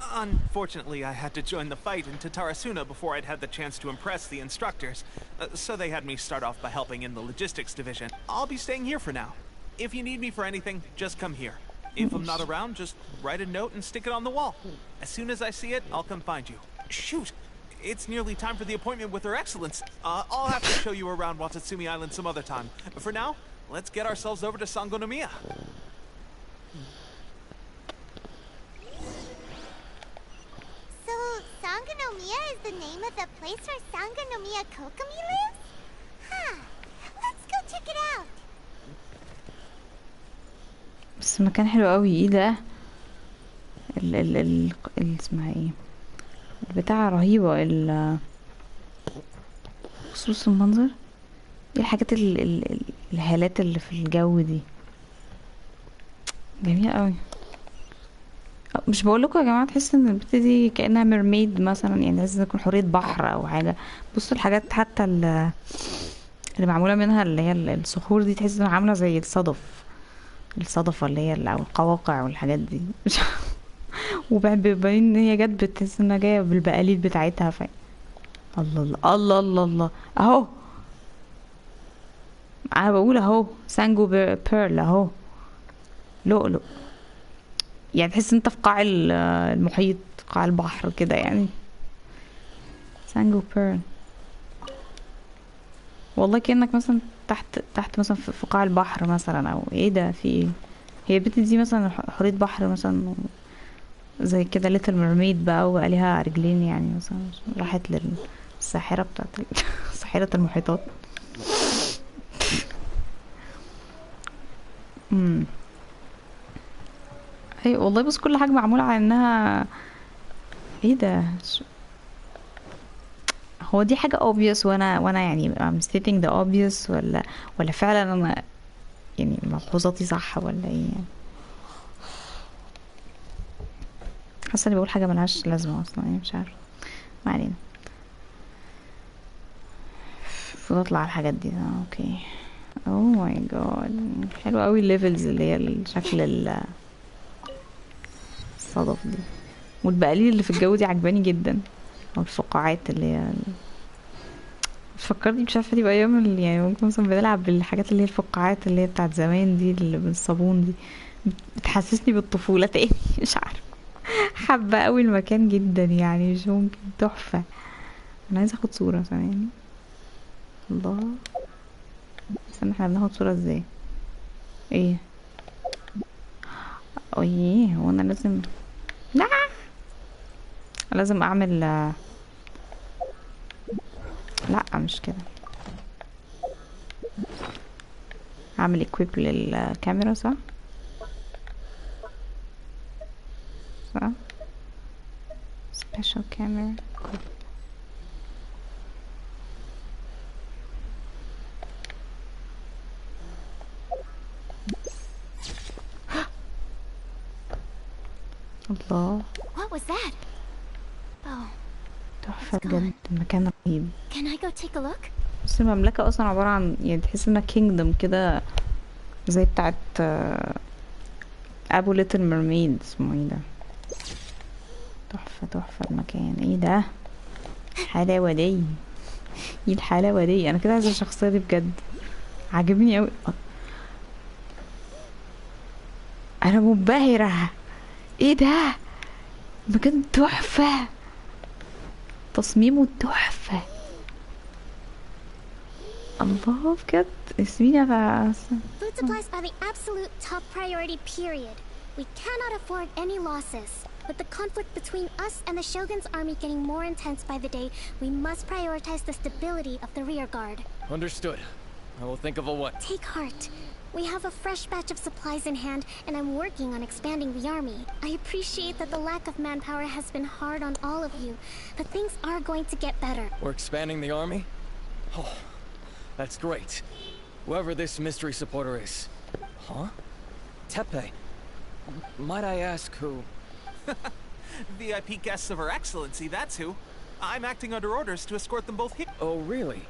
G: Unfortunately, I had to join the fight in Tatarasuna before I'd had the chance to impress the instructors, so they had me start off by helping in the logistics division. I'll be staying here for now. If you need me for anything, just come here. If I'm not around, just write a note and stick it on the wall. As soon as I see it, I'll come find you. Shoot! It's nearly time for the appointment with Her Excellence. I'll have to show you around Watatsumi Island some other time. For now, let's get ourselves over to Sangonomiya.
E: So, Sangonomiya is the name of the place where Sangonomiya Kokomi lives? Huh. Let's go check it out.
B: بس المكان حلو قوي. ايه ده؟ ال اسمها ايه؟ البتاعة رهيبة. خصوص المنظر. ايه الحاجات الهالات اللي في الجو دي جميلة قوي. مش بقولكوا يا جماعة تحس ان البت دي كأنها ميرميد مثلا، يعني لازم تكون حورية بحر او حاجة. بصوا الحاجات حتى اللي معمولة منها اللي هي الصخور دي، تحس انها عاملة زي الصدفة اللي هي او القواقع والحاجات دي. وباين ان هي جت بتحس انها جاية بالبقاليد بتاعتها. الله الله الله الله الله اهو. انا بقول اهو سانجو بيرل اهو، لؤلؤ. يعني تحس انت في قاع المحيط، قاع البحر كده يعني. سانجو بيرل والله كأنك مثلا تحت مثلا في قاع البحر مثلا، او ايه ده في ايه. هي البنت دي مثلا حورية بحر مثلا زي كده ليتل ميرميد بقى، وعليها رجلين يعني مثلا، راحت للساحرة بتاعت ساحرة المحيطات. اي والله. بص كل حاجة معمولة على انها ايه ده. هو دي حاجة obvious وانا يعني I'm stating the obvious، ولا فعلا انا يعني ملحوظاتي صح ولا ايه يعني. حاسة اني بقول حاجة ملهاش لازمة اصلا يعني، مش عارفة. ما علينا. المفروض اطلع على الحاجات دي. اوكي. اوه ماي جاد، حلوة اوي الليفلز اللي هي شكل الصدف دي، والبقاليل اللي في الجو دي عجباني جدا، او الفقاعات اللي هي فكرني مش عارفة دي بأيام يعني ممكن مثلا بنلعب بالحاجات اللي هي الفقاعات اللي هي بتاعت زمان دي اللي بالصابون دي، بتحسسني بالطفولة تاني. مش عارفة، حابة قوي المكان جدا يعني، مش ممكن. تحفة. انا عايزة اخد صورة ثانية. الله، استنى احنا بناخد صورة ازاي؟ ايه ايه هو انا لازم لازم اعمل لا مش كده. اعمل equip للكاميرا صح؟ special camera. الله.
E: What was that? Oh.
B: تحفة بجد، المكان رهيب.
E: Can I go take a look?
B: بس المملكة اصلا عبارة عن يعني تحس انها kingdom كده زي بتاعت ابو ليتل ميرميد. اسمه ايه ده؟ تحفة المكان. ايه ده حلاوة دي. ايه الحلاوة دي. انا كده عايزة الشخصية دي بجد، عاجبني اوي. انا منبهرة. ايه ده مكان تحفة، تصميمه تحفة. الله بجد. اسميني بقى.
E: Food supplies are the absolute top priority, period. We cannot afford any losses. With the conflict between us and the Shogun's army getting more intense by the day, we must prioritize the stability of the rear guard.
P: Understood. I will think of a what.
E: Take heart. We have a fresh batch of supplies in hand, and I'm working on expanding the army. I appreciate that the lack of manpower has been hard on all of you, but things are going to get better.
P: We're expanding the army? Oh, that's great. Whoever this mystery supporter is. Huh? Tepe. Might I ask who?
G: VIP guests of Her Excellency, that's who. I'm acting under orders to escort them both here.
P: Oh, really?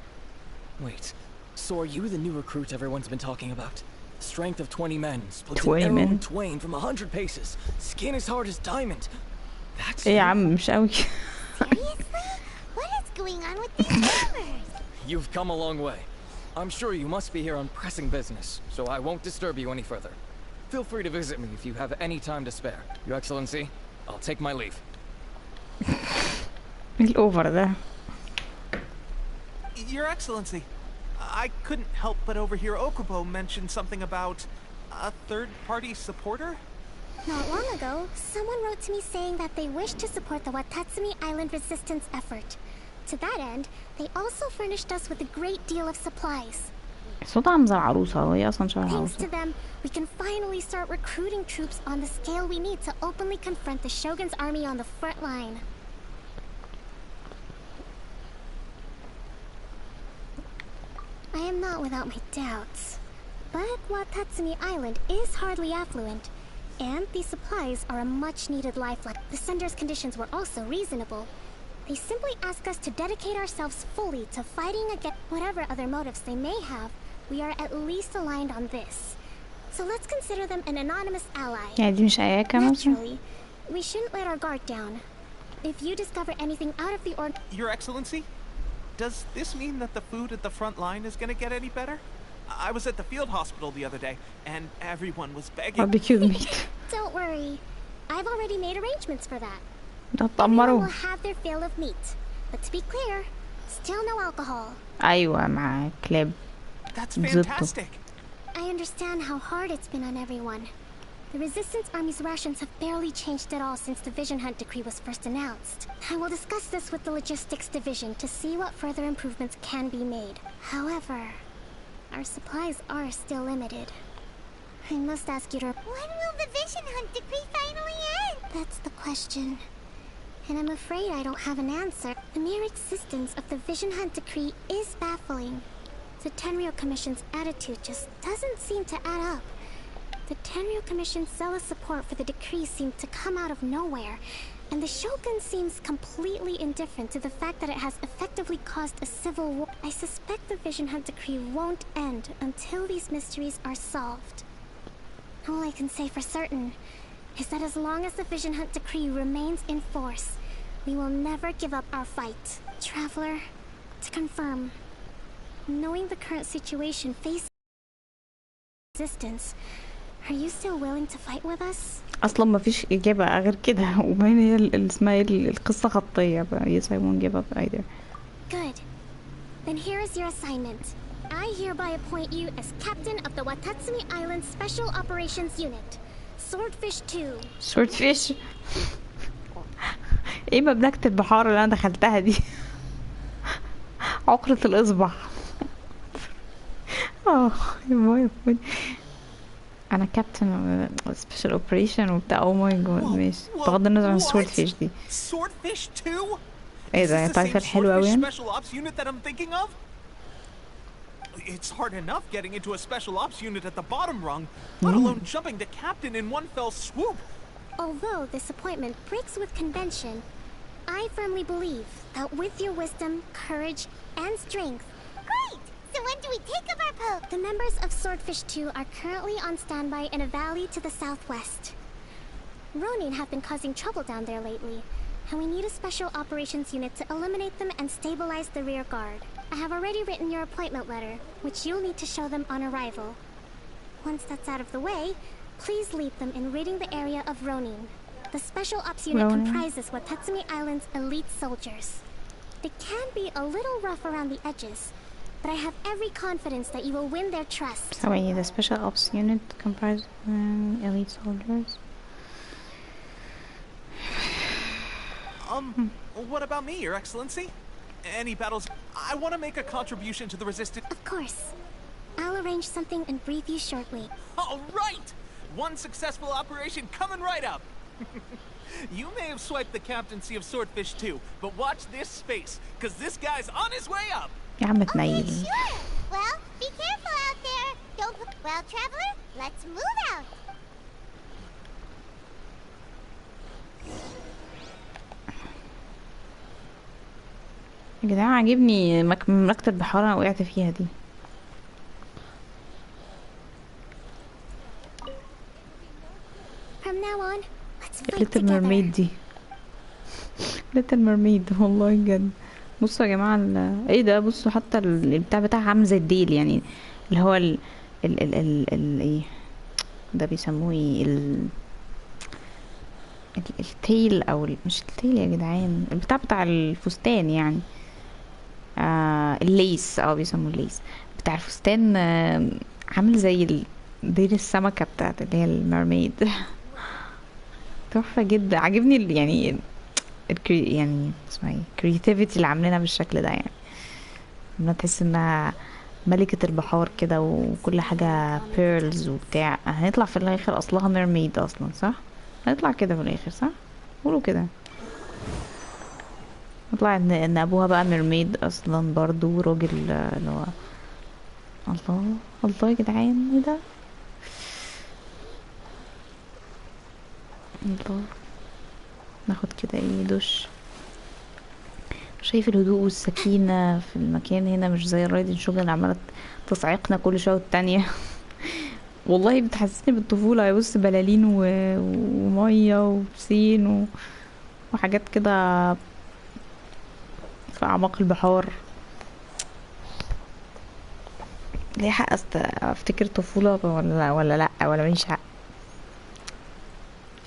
P: Wait, so are you the new recruit everyone's been talking about? Strength of 20 men, splits an arrow in twain from 100 paces, skin as hard as diamond.
B: ايه يا عم مش قوي.
E: Seriously? What is going on with these rumors?
P: You've come a long way. I'm sure you must be here on pressing business, so I won't disturb you any further. Feel free to visit me if you have any time to spare. Your Excellency, I'll take my leave.
B: الأوفر ده.
G: Your Excellency, I couldn't help but overhear Okubo mention something about a third-party supporter?
E: Not long ago, someone wrote to me saying that they wish to support the Watatsumi Island resistance effort. To that end, they also furnished us with a great deal of supplies.
B: صوتها عامل زي العروسة وهي أصلا شبه
E: Thanks
B: العروسة.
E: to them, we can finally start recruiting troops on the scale we need to openly confront the Shogun's army on the front line. I am not without my doubts, but Watatsumi Island is hardly affluent, and these supplies are a much-needed lifeline. The sender's conditions were also reasonable. They simply ask us to dedicate ourselves fully to fighting against whatever other motives they may have. We are at least aligned on this. So let's consider them an anonymous ally.
B: يعني دي مش أياكا مثلا؟
E: Naturally, we shouldn't let our guard down. If you discover anything out of the ordinary...
G: Your Excellency, does this mean that the food at the front line is gonna get any better? I was at the field hospital the other day, and everyone was begging.
B: Barbecue meat.
E: Don't worry. I've already made arrangements for that.
B: ده
E: Everyone
B: طمروا.
E: will have their fill of meat. But to be clear, still no alcohol.
B: أيوة مع كلاب.
G: That's
B: زبطوا.
G: fantastic.
E: I understand how hard it's been on everyone. The Resistance Army's rations have barely changed at all since the Vision Hunt decree was first announced. I will discuss this with the Logistics Division to see what further improvements can be made. However, our supplies are still limited. I must ask you to... When will the Vision Hunt decree finally end? That's the question. And I'm afraid I don't have an answer. The mere existence of the Vision Hunt decree is baffling. The Tenryo Commission's attitude just doesn't seem to add up. The Tenryo Commission's zealous support for the decree seemed to come out of nowhere, and the Shogun seems completely indifferent to the fact that it has effectively caused a civil war. I suspect the Vision Hunt decree won't end until these mysteries are solved. All I can say for certain is that as long as the Vision Hunt decree remains in force, we will never give up our fight. Traveler, to confirm, knowing the current situation facing resistance, are you still willing to fight with us?
B: أصلا ما فيش إجابة غير كده وبين هي اسمها إيه القصة خطية بقى. Yes I won't give up either.
E: Good. Then here is your assignment. I hereby appoint you as captain of the Watatsumi Island Special Operations Unit. Swordfish 2.
B: Swordfish. ايه مملكة البحار اللي انا دخلتها دي؟ عقرة الإصبع. المهم انا كابتن سبيشال اوبريشن وبتاع. او ماي جاد ماشي. بغض النظر عن السورد فيش دي.
G: Swordfish 2?
B: ايه ده؟ تايتل حلو قوي يعني.
G: Special ops unit that I'm thinking of? It's hard enough getting into a special ops unit at the bottom rung, let alone jumping to captain in one fell swoop.
E: Although this appointment breaks with convention, I firmly believe that with your wisdom, courage, and strength... Great! So when do we take up our post? The members of Swordfish 2 are currently on standby in a valley to the southwest. Ronin have been causing trouble down there lately, and we need a special operations unit to eliminate them and stabilize the rear guard. I have already written your appointment letter, which you'll need to show them on arrival. Once that's out of the way, please lead them in ridding the area of Ronin. The special ops unit comprises Watatsumi Island's elite soldiers. They can be a little rough around the edges, but I have every confidence that you will win their trust.
B: So wait, the special ops unit comprises elite soldiers.
G: What about me, Your Excellency? Any battles? I want to make a contribution to the resistance.
E: Of course. I'll arrange something and brief you shortly.
G: All right! One successful operation coming right up. You may have swiped the captaincy of Swordfish 2, but watch this space, because this guy's on his way up.
B: يا عم تنيل.
E: Sure. Well, be careful out there. Don't. Well, traveler, let's move out.
B: يا جدعان عاجبني مملكة البحار انا وقعت فيها دي.
E: From now on, let's fight
B: Little
E: together.
B: Mermaid دي. ليتل ميرميد والله بجد. بصوا يا جماعه ايه ده، بصوا حتى البتاع بتاعها عامل زي الديل يعني، اللي هو ال ايه ده بيسموه ايه، التيل او مش التيل يا جدعان، البتاع بتاع الفستان يعني، الليس، بيسموه الليس بتاع الفستان، عامل زي ديل السمكة بتاعت اللي هي الميرميد. تحفة جدا، عاجبني يعني يعني اسمها ايه، creativity اللي عاملينها بالشكل ده يعني، انها تحس انها ملكة البحار كده وكل حاجة بيرلز وبتاع. هنطلع في الاخر اصلها ميرميد اصلا صح؟ هنطلع كده في الاخر صح؟ قولوا كده، نطلع ان ابوها بقى ميرميد اصلا برضو، راجل اللي هو، الله الله يا جدعان ايه ده، الله. ناخد كده ايه دش. شايف الهدوء والسكينة في المكان هنا، مش زي الرايدن شوجن اللي عمالة تصعقنا كل شوية والتانية. والله بتحسسني بالطفولة، بص بلالين ومية وبسين وحاجات كده في أعماق البحار. ليه حق افتكر طفولة ولا لا ولا ماليش حق؟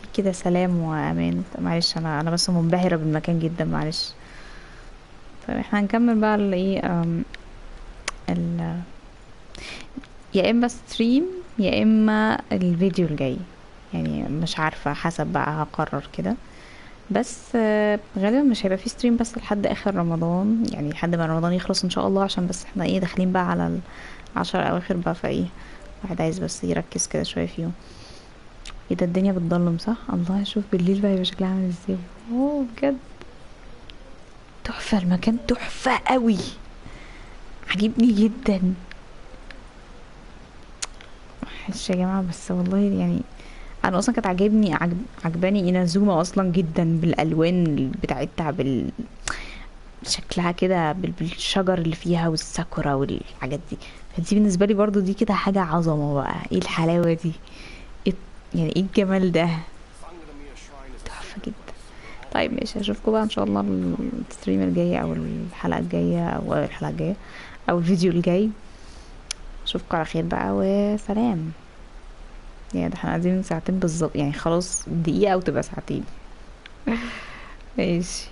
B: في كده سلام وامان. معلش انا بس منبهرة بالمكان جدا، معلش. طيب احنا هنكمل بقى ايه يا اما ستريم يا اما الفيديو الجاي، يعني مش عارفة، حسب بقى هقرر كده. بس غالبا مش هيبقى في ستريم بس لحد اخر رمضان، يعني لحد ما رمضان يخلص ان شاء الله، عشان بس احنا ايه داخلين بقى على 10 اواخر بقى، فايه الواحد عايز بس يركز كده شوية فيهم. ايه ده، الدنيا بتضلم صح؟ الله، اشوف بالليل بقى يبقى شكلها عامل ازاي. اوه بجد تحفة، المكان تحفة قوي، عجبني جدا. معلش يا جماعة بس والله يعني انا اصلا كانت عجباني إينازوما اصلا جدا، بالالوان بتاعتها، شكلها كده، بالشجر اللي فيها والساكورا والحاجات دي. فدي بالنسبه لي برضو دي كده حاجه عظمه بقى، ايه الحلاوه دي، إيه يعني، ايه الجمال ده، تحفه جدا. طيب ماشي، هشوفكم بقى ان شاء الله الستريم الجاي او الحلقه الجايه او الفيديو الجاي. اشوفكم على خير بقى وسلام. يعني ده احنا قاعدين ساعتين بالظبط، يعني خلاص دقيقه وتبقى ساعتين. ماشي.